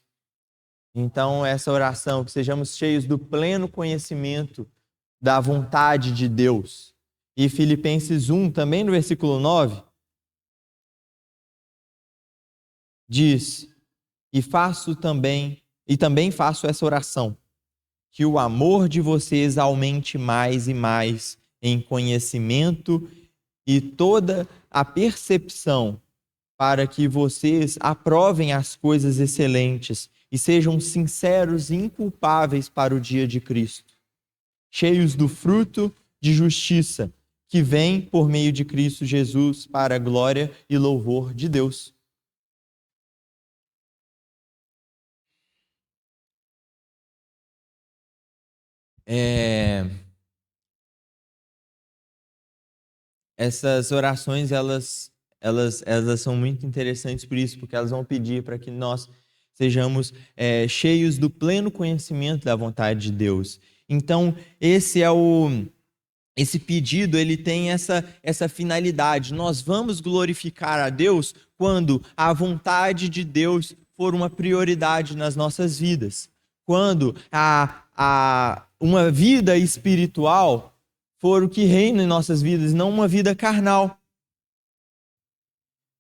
Então, essa oração, que sejamos cheios do pleno conhecimento da vontade de Deus. E Filipenses 1, também no versículo 9, diz: e também faço essa oração, que o amor de vocês aumente mais e mais em conhecimento e toda a percepção, para que vocês aprovem as coisas excelentes e sejam sinceros e inculpáveis para o dia de Cristo, cheios do fruto de justiça que vem por meio de Cristo Jesus para a glória e louvor de Deus. Essas orações, elas são muito interessantes por isso, porque elas vão pedir para que nós sejamos cheios do pleno conhecimento da vontade de Deus. Então, esse pedido, ele tem essa finalidade. Nós vamos glorificar a Deus quando a vontade de Deus for uma prioridade nas nossas vidas. Quando uma vida espiritual for o que reina em nossas vidas, não uma vida carnal.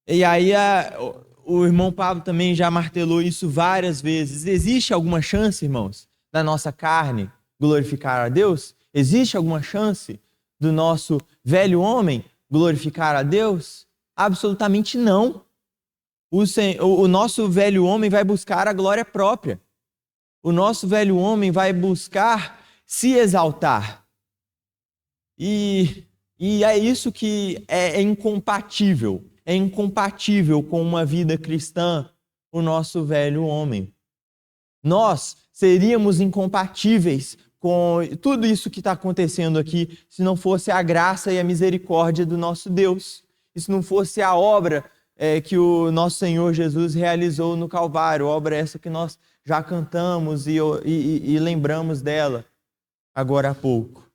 E aí o irmão Pablo também já martelou isso várias vezes. Existe alguma chance, irmãos, da nossa carne glorificar a Deus? Existe alguma chance do nosso velho homem glorificar a Deus? Absolutamente não. O nosso velho homem vai buscar a glória própria. O nosso velho homem vai buscar se exaltar. E é isso que é incompatível. É incompatível com uma vida cristã, o nosso velho homem. Nós seríamos incompatíveis com tudo isso que está acontecendo aqui se não fosse a graça e a misericórdia do nosso Deus. Se não fosse a obra que o nosso Senhor Jesus realizou no Calvário, obra essa que nós já cantamos e lembramos dela agora há pouco.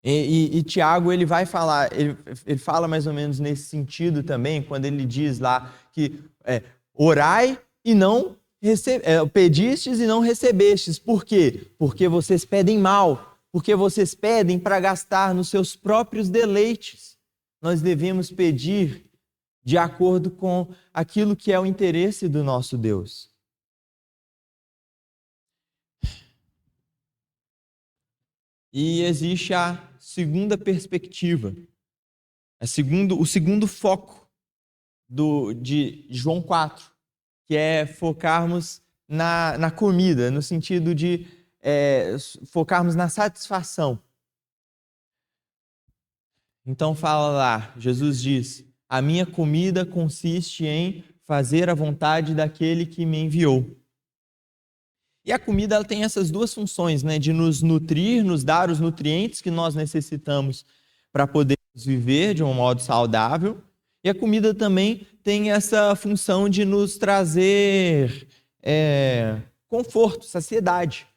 E Tiago, ele vai falar, ele fala mais ou menos nesse sentido também, quando ele diz lá que orai e não pedistes e não recebestes. Por quê? Porque vocês pedem mal, porque vocês pedem para gastar nos seus próprios deleites. Nós devemos pedir de acordo com aquilo que é o interesse do nosso Deus. E existe a segunda perspectiva, o segundo foco de João 4, que é focarmos na comida, no sentido de focarmos na satisfação. Então fala lá, Jesus diz: a minha comida consiste em fazer a vontade daquele que me enviou. E a comida, ela tem essas duas funções, né? De nos nutrir, nos dar os nutrientes que nós necessitamos para podermos viver de um modo saudável. E a comida também tem essa função de nos trazer conforto, saciedade.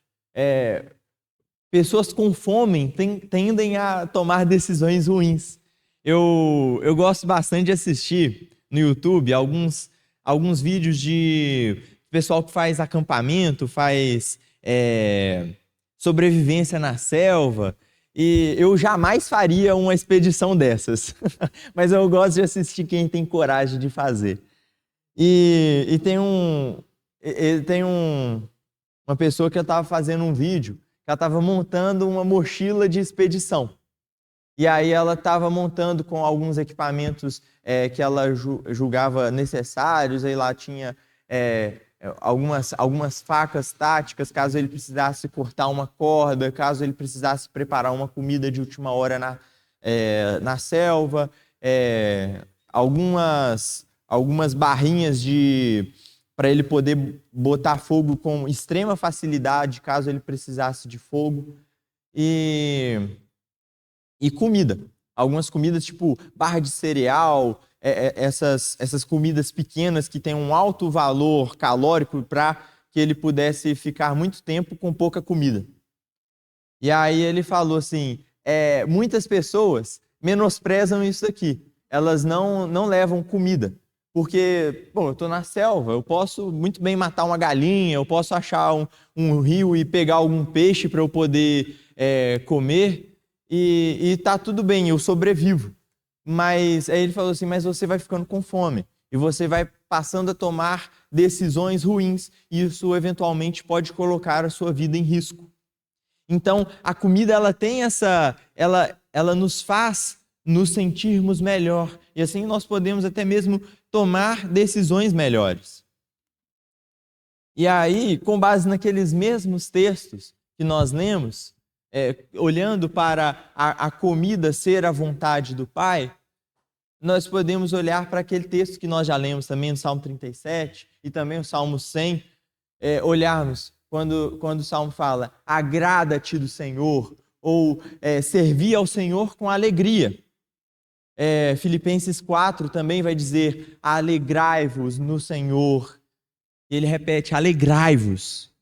Pessoas com fome tendem a tomar decisões ruins. Eu gosto bastante de assistir no YouTube alguns vídeos de pessoal que faz acampamento, faz sobrevivência na selva, e eu jamais faria uma expedição dessas, mas eu gosto de assistir quem tem coragem de fazer. E tem uma pessoa que estava fazendo um vídeo, que ela estava montando uma mochila de expedição. E aí ela estava montando com alguns equipamentos que ela julgava necessários, aí lá tinha algumas facas táticas, caso ele precisasse cortar uma corda, caso ele precisasse preparar uma comida de última hora na selva, algumas barrinhas para ele poder botar fogo com extrema facilidade, caso ele precisasse de fogo, e comida. Algumas comidas tipo barra de cereal, essas comidas pequenas que têm um alto valor calórico para que ele pudesse ficar muito tempo com pouca comida. E aí ele falou assim, muitas pessoas menosprezam isso aqui. Elas não levam comida. Porque, eu estou na selva, eu posso muito bem matar uma galinha, eu posso achar um rio e pegar algum peixe para eu poder comer, e tá tudo bem, eu sobrevivo. Mas aí ele falou assim, mas você vai ficando com fome, e você vai passando a tomar decisões ruins, e isso eventualmente pode colocar a sua vida em risco. Então, a comida, ela tem ela nos faz nos sentirmos melhor, e assim nós podemos até mesmo tomar decisões melhores. E aí, com base naqueles mesmos textos que nós lemos, olhando para a comida ser a vontade do Pai, nós podemos olhar para aquele texto que nós já lemos também no Salmo 37 e também no Salmo 100, olharmos quando o Salmo fala, agrada-te do Senhor, ou servir ao Senhor com alegria. Filipenses 4 também vai dizer, alegrai-vos no Senhor. E ele repete, alegrai-vos.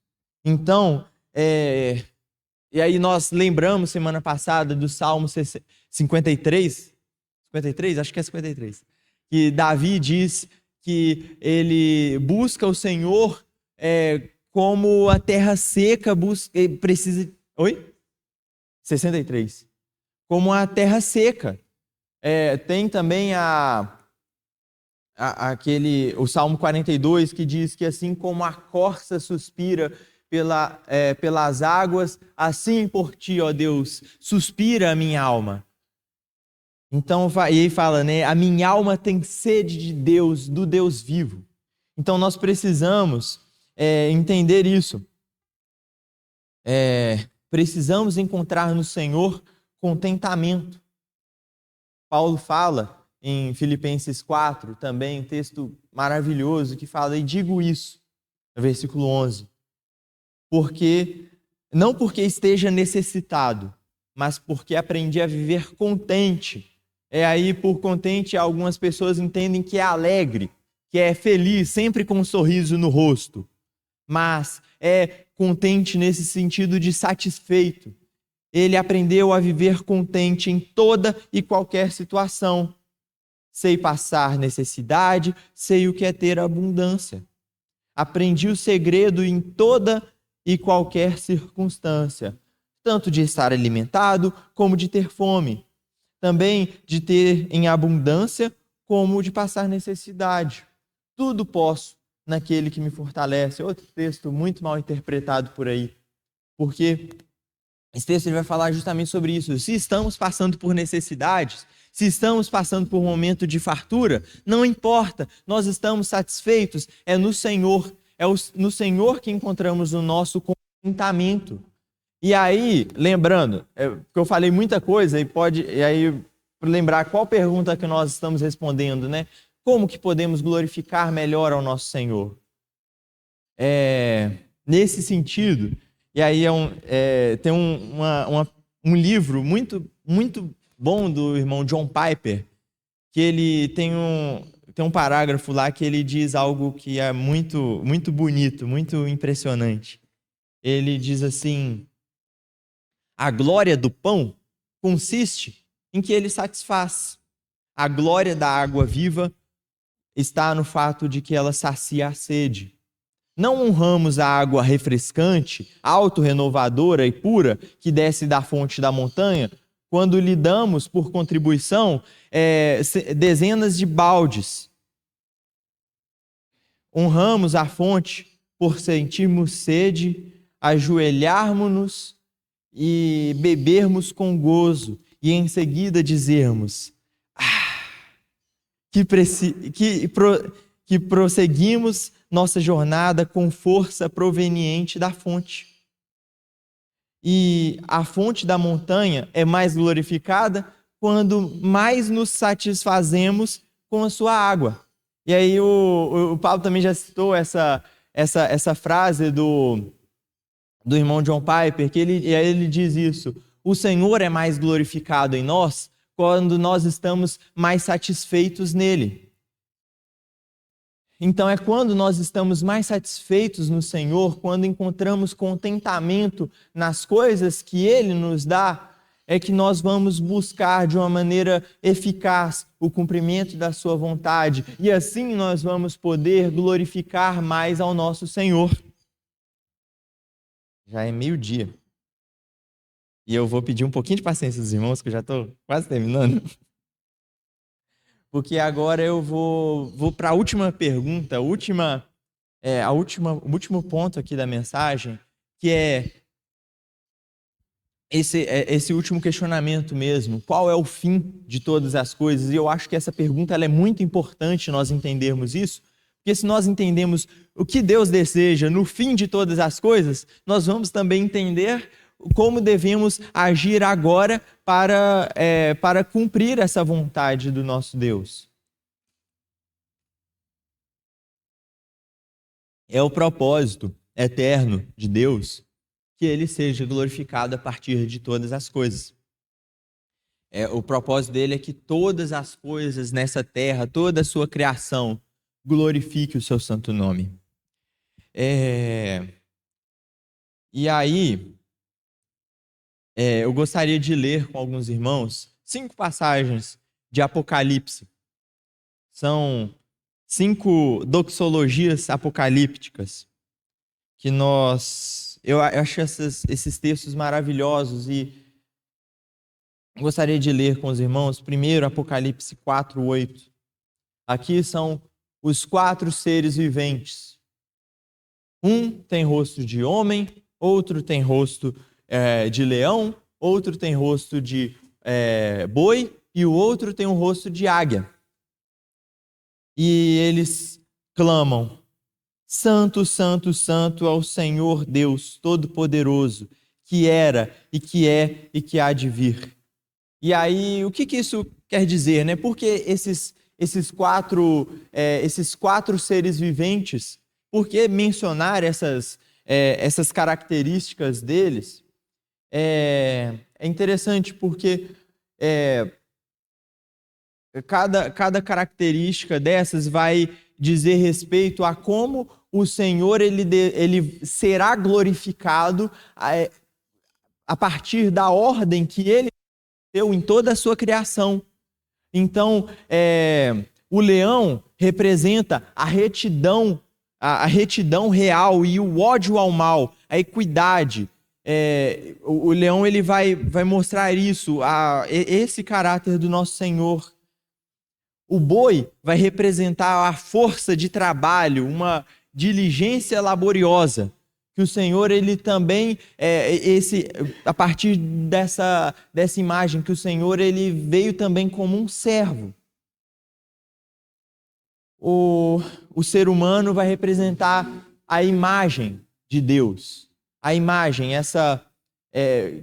Então, e aí nós lembramos semana passada do Salmo 53, acho que é 53, que Davi diz que ele busca o Senhor como a terra seca precisa... Oi? 63. Como a terra seca. Tem também o Salmo 42, que diz que assim como a corça suspira pelas águas, assim por ti, ó Deus, suspira a minha alma. Então, e aí fala, né? A minha alma tem sede de Deus, do Deus vivo. Então, nós precisamos entender isso. Precisamos encontrar no Senhor contentamento. Paulo fala em Filipenses 4, também, um texto maravilhoso, que fala, e digo isso, no versículo 11, não porque esteja necessitado, mas porque aprendi a viver contente. Aí, por contente, algumas pessoas entendem que é alegre, que é feliz, sempre com um sorriso no rosto. Mas é contente nesse sentido de satisfeito. Ele aprendeu a viver contente em toda e qualquer situação. Sei passar necessidade, sei o que é ter abundância. Aprendi o segredo em toda e qualquer circunstância, tanto de estar alimentado como de ter fome. Também de ter em abundância, como de passar necessidade. Tudo posso naquele que me fortalece. Outro texto muito mal interpretado por aí. Porque esse texto ele vai falar justamente sobre isso. Se estamos passando por necessidades, se estamos passando por um momento de fartura, não importa, nós estamos satisfeitos. É no Senhor. No Senhor que encontramos o nosso contentamento. E aí, lembrando, que eu falei muita coisa e aí para lembrar qual pergunta que nós estamos respondendo, né? Como que podemos glorificar melhor ao nosso Senhor? Nesse sentido, e aí tem um livro muito, muito bom do irmão John Piper, que ele tem um parágrafo lá que ele diz algo que é muito, muito bonito, muito impressionante. Ele diz assim: a glória do pão consiste em que ele satisfaz. A glória da água viva está no fato de que ela sacia a sede. Não honramos a água refrescante, autorrenovadora e pura que desce da fonte da montanha quando lhe damos por contribuição dezenas de baldes. Honramos a fonte por sentirmos sede, ajoelharmos-nos e bebermos com gozo e em seguida dizermos que prosseguimos nossa jornada com força proveniente da fonte. E a fonte da montanha é mais glorificada quando mais nos satisfazemos com a sua água. E aí o Paulo também já citou essa frase do irmão John Piper, que ele diz isso: o Senhor é mais glorificado em nós quando nós estamos mais satisfeitos nele. Então é quando nós estamos mais satisfeitos no Senhor, quando encontramos contentamento nas coisas que Ele nos dá, é que nós vamos buscar de uma maneira eficaz o cumprimento da sua vontade. E assim nós vamos poder glorificar mais ao nosso Senhor. Já é 12:00. E eu vou pedir um pouquinho de paciência dos irmãos, que eu já estou quase terminando. Porque agora eu vou para a última pergunta, o último ponto aqui da mensagem, que é esse último questionamento mesmo. Qual é o fim de todas as coisas? E eu acho que essa pergunta ela é muito importante nós entendermos isso, porque se nós entendemos o que Deus deseja no fim de todas as coisas, nós vamos também entender como devemos agir agora para cumprir essa vontade do nosso Deus. É o propósito eterno de Deus que Ele seja glorificado a partir de todas as coisas. O propósito dele é que todas as coisas nessa terra, toda a sua criação, glorifique o seu santo nome. E aí, eu gostaria de ler com alguns irmãos 5 passagens de Apocalipse. São 5 doxologias apocalípticas que eu acho esses textos maravilhosos e gostaria de ler com os irmãos. Primeiro, Apocalipse 4:8. Aqui são os 4 seres viventes. Um tem rosto de homem, outro tem rosto de leão, outro tem rosto de boi e o outro tem um rosto de águia. E eles clamam: Santo, Santo, Santo é o Senhor Deus Todo-Poderoso, que era e que é e que há de vir. E aí, o que isso quer dizer, né? Por que esses quatro seres viventes, por que mencionar essas características deles? É interessante porque cada característica dessas vai dizer respeito a como o Senhor ele será glorificado a partir da ordem que ele deu em toda a sua criação. Então, o leão representa a retidão real e o ódio ao mal, a equidade. O leão ele vai mostrar isso, esse caráter do nosso Senhor. O boi vai representar a força de trabalho, uma diligência laboriosa, que o Senhor ele também a partir dessa imagem que o Senhor ele veio também como um servo. O ser humano vai representar a imagem de Deus, a imagem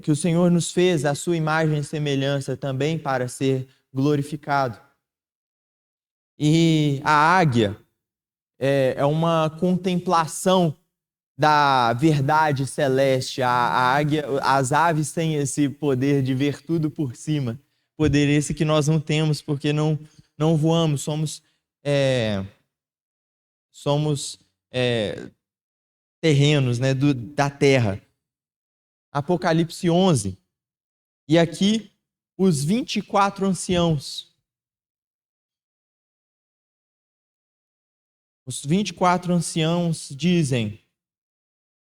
que o Senhor nos fez, a sua imagem e semelhança também para ser glorificado. E a águia é uma contemplação da verdade celeste. A águia, as aves têm esse poder de ver tudo por cima. Poder esse que nós não temos porque não voamos, somos terrenos, né, da terra. Apocalipse 11. E aqui os 24 anciãos. Os 24 anciãos dizem: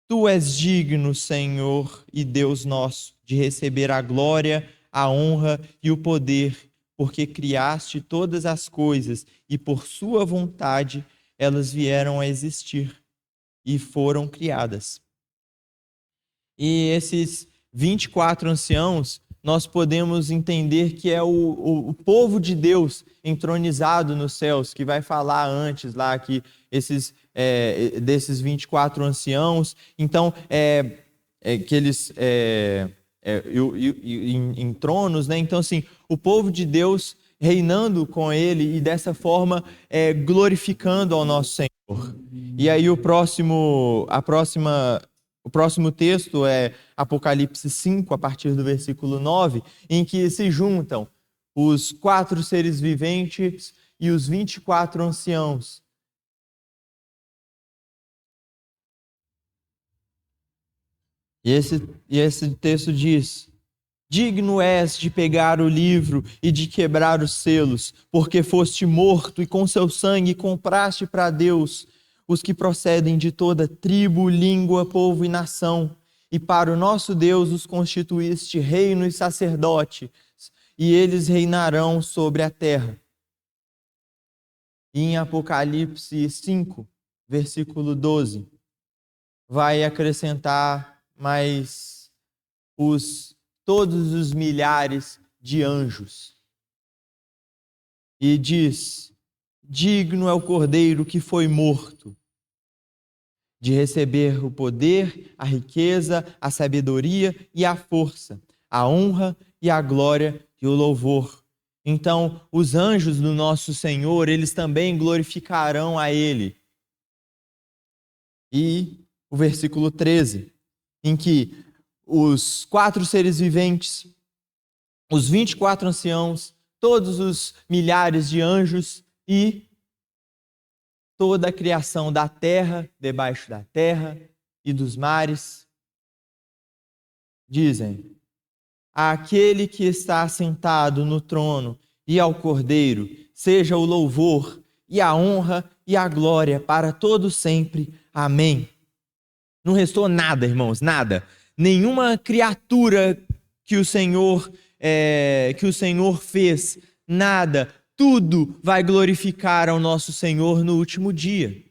Tu és digno, Senhor e Deus nosso, de receber a glória, a honra e o poder, porque criaste todas as coisas e por sua vontade elas vieram a existir e foram criadas. E esses 24 anciãos, nós podemos entender que é o povo de Deus entronizado nos céus, que vai falar antes lá que desses 24 anciãos. Então, que eles em tronos, né? Então, assim, o povo de Deus reinando com ele e dessa forma glorificando ao nosso Senhor. E aí o próximo texto é Apocalipse 5, a partir do versículo 9, em que se juntam os 4 seres viventes e os 24 anciãos. E esse texto diz: Digno és de pegar o livro e de quebrar os selos, porque foste morto e com seu sangue compraste para Deus os que procedem de toda tribo, língua, povo e nação. E para o nosso Deus os constituíste reino e sacerdote, e eles reinarão sobre a terra. E em Apocalipse 5, versículo 12, vai acrescentar mais todos os milhares de anjos. E diz: Digno é o Cordeiro que foi morto, de receber o poder, a riqueza, a sabedoria e a força, a honra e a glória e o louvor. Então, os anjos do nosso Senhor, eles também glorificarão a Ele. E o versículo 13, em que os 4 seres viventes, os 24 anciãos, todos os milhares de anjos e toda a criação da terra, debaixo da terra e dos mares, dizem: Àquele que está sentado no trono e ao Cordeiro, seja o louvor e a honra e a glória para todo sempre. Amém. Não restou nada, irmãos, nada. Nenhuma criatura que o Senhor fez, nada. tudo vai glorificar ao nosso Senhor no último dia.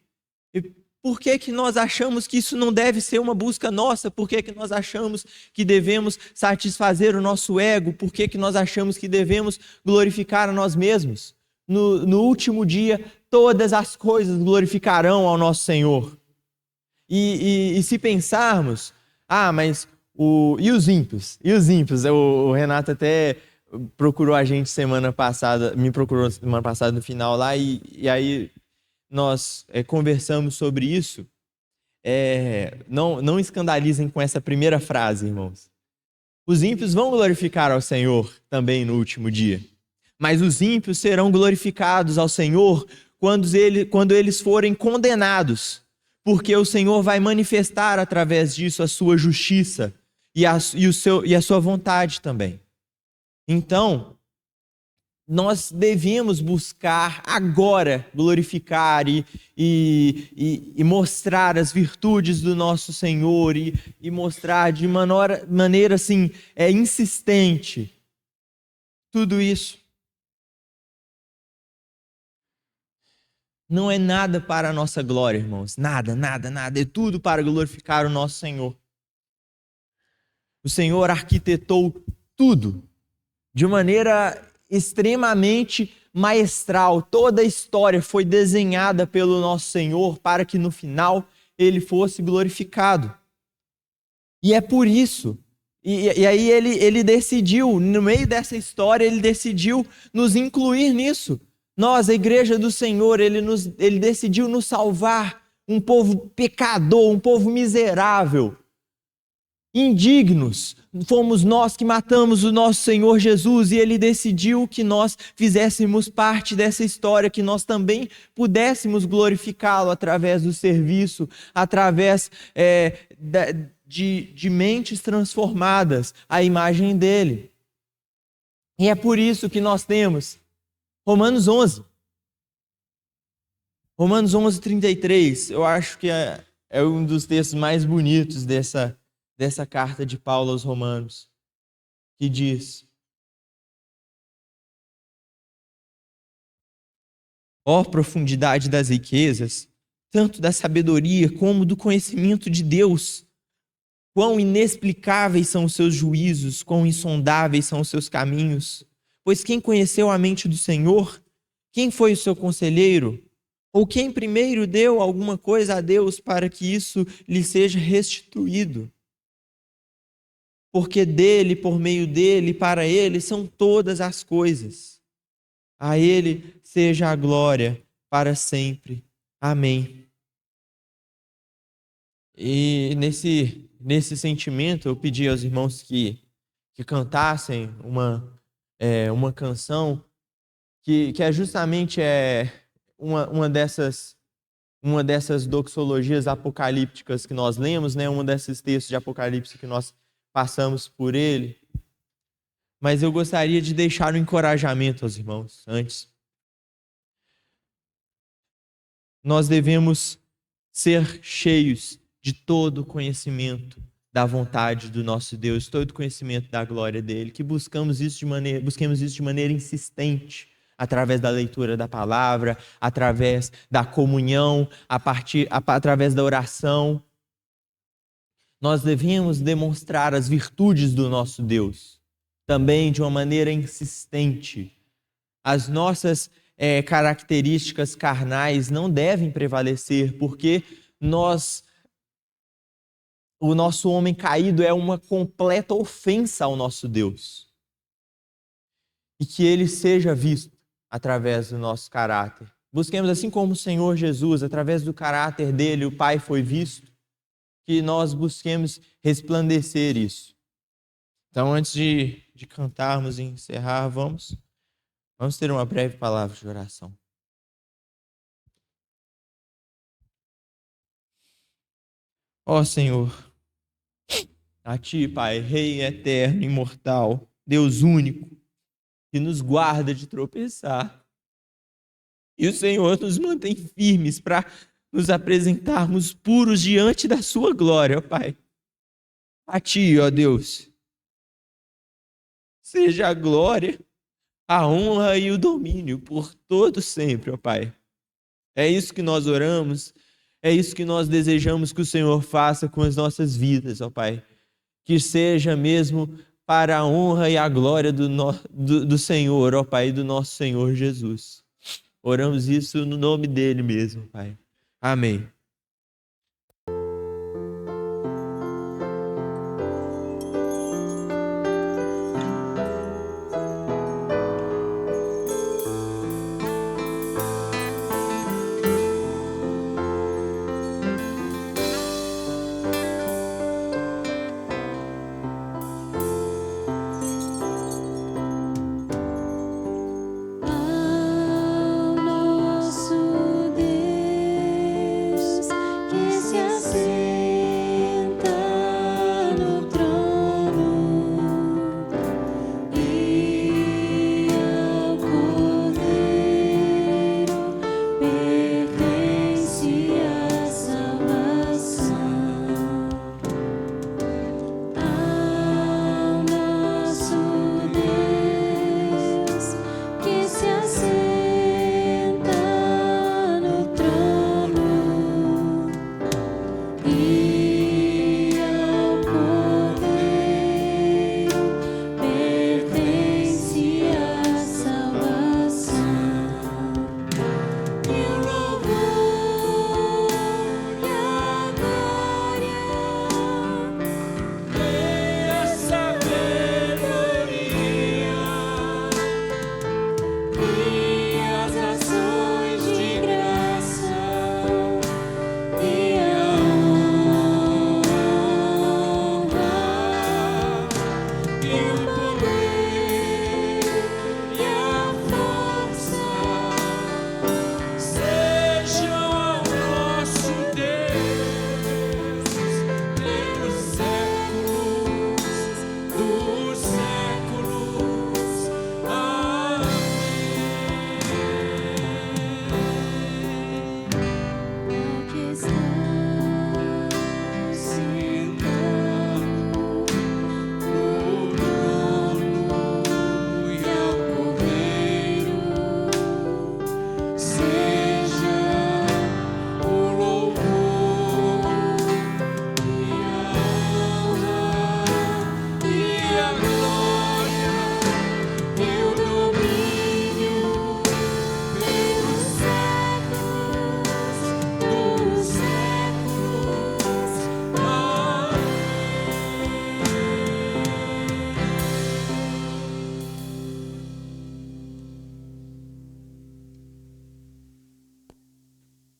E por que que nós achamos que isso não deve ser uma busca nossa? Por que que nós achamos que devemos satisfazer o nosso ego? Por que que nós achamos que devemos glorificar a nós mesmos? No último dia, todas as coisas glorificarão ao nosso Senhor. E se pensarmos, mas e os ímpios? E os ímpios? O Renato até procurou a gente semana passada, me procurou semana passada no final lá, e aí nós conversamos sobre isso. Não escandalizem com essa primeira frase, irmãos. Os ímpios vão glorificar ao Senhor também no último dia. Mas os ímpios serão glorificados ao Senhor quando eles forem condenados, porque o Senhor vai manifestar através disso a sua justiça e a sua vontade também. Então, nós devemos buscar agora glorificar e mostrar as virtudes do nosso Senhor e mostrar de maneira assim, insistente tudo isso. Não é nada para a nossa glória, irmãos. Nada, nada, nada. É tudo para glorificar o nosso Senhor. O Senhor arquitetou tudo de maneira extremamente maestral. Toda a história foi desenhada pelo nosso Senhor para que no final ele fosse glorificado. E é por isso. E aí ele decidiu, no meio dessa história, ele decidiu nos incluir nisso. Nós, a igreja do Senhor, ele decidiu nos salvar, um povo pecador, um povo miserável, indignos. Fomos nós que matamos o nosso Senhor Jesus e ele decidiu que nós fizéssemos parte dessa história, que nós também pudéssemos glorificá-lo através do serviço, através de mentes transformadas à imagem dele. E é por isso que nós temos Romanos 11. Romanos 11, 33. Eu acho que é um dos textos mais bonitos dessa carta de Paulo aos Romanos, que diz: ó profundidade das riquezas, tanto da sabedoria como do conhecimento de Deus. Quão inexplicáveis são os seus juízos, quão insondáveis são os seus caminhos. Pois quem conheceu a mente do Senhor? Quem foi o seu conselheiro? Ou quem primeiro deu alguma coisa a Deus para que isso lhe seja restituído? Porque dele, por meio dele, para ele são todas as coisas. A ele seja a glória para sempre. Amém. E nesse sentimento, eu pedi aos irmãos que cantassem uma canção que é justamente uma dessas doxologias apocalípticas que nós lemos, né? Um desses textos de Apocalipse que nós passamos por ele. Mas eu gostaria de deixar um encorajamento aos irmãos antes. Nós devemos ser cheios de todo o conhecimento da vontade do nosso Deus, todo o conhecimento da glória dele, que busquemos isso de maneira insistente, através da leitura da palavra, através da comunhão, através da oração. Nós devemos demonstrar as virtudes do nosso Deus, também de uma maneira insistente. As nossas características carnais não devem prevalecer, porque o nosso homem caído é uma completa ofensa ao nosso Deus. E que ele seja visto através do nosso caráter. Busquemos, assim como o Senhor Jesus, através do caráter dele, o Pai foi visto, que nós busquemos resplandecer isso. Então, antes de cantarmos e encerrar, vamos ter uma breve palavra de oração. Ó Senhor, a Ti, Pai, Rei eterno, imortal, Deus único, que nos guarda de tropeçar. E o Senhor nos mantém firmes para nos apresentarmos puros diante da Sua glória, ó Pai. A Ti, ó Deus, seja a glória, a honra e o domínio por todo sempre, ó Pai. É isso que nós oramos, é isso que nós desejamos que o Senhor faça com as nossas vidas, ó Pai. Que seja mesmo para a honra e a glória do Senhor, ó Pai, do nosso Senhor Jesus. Oramos isso no nome dele mesmo, Pai. Amém.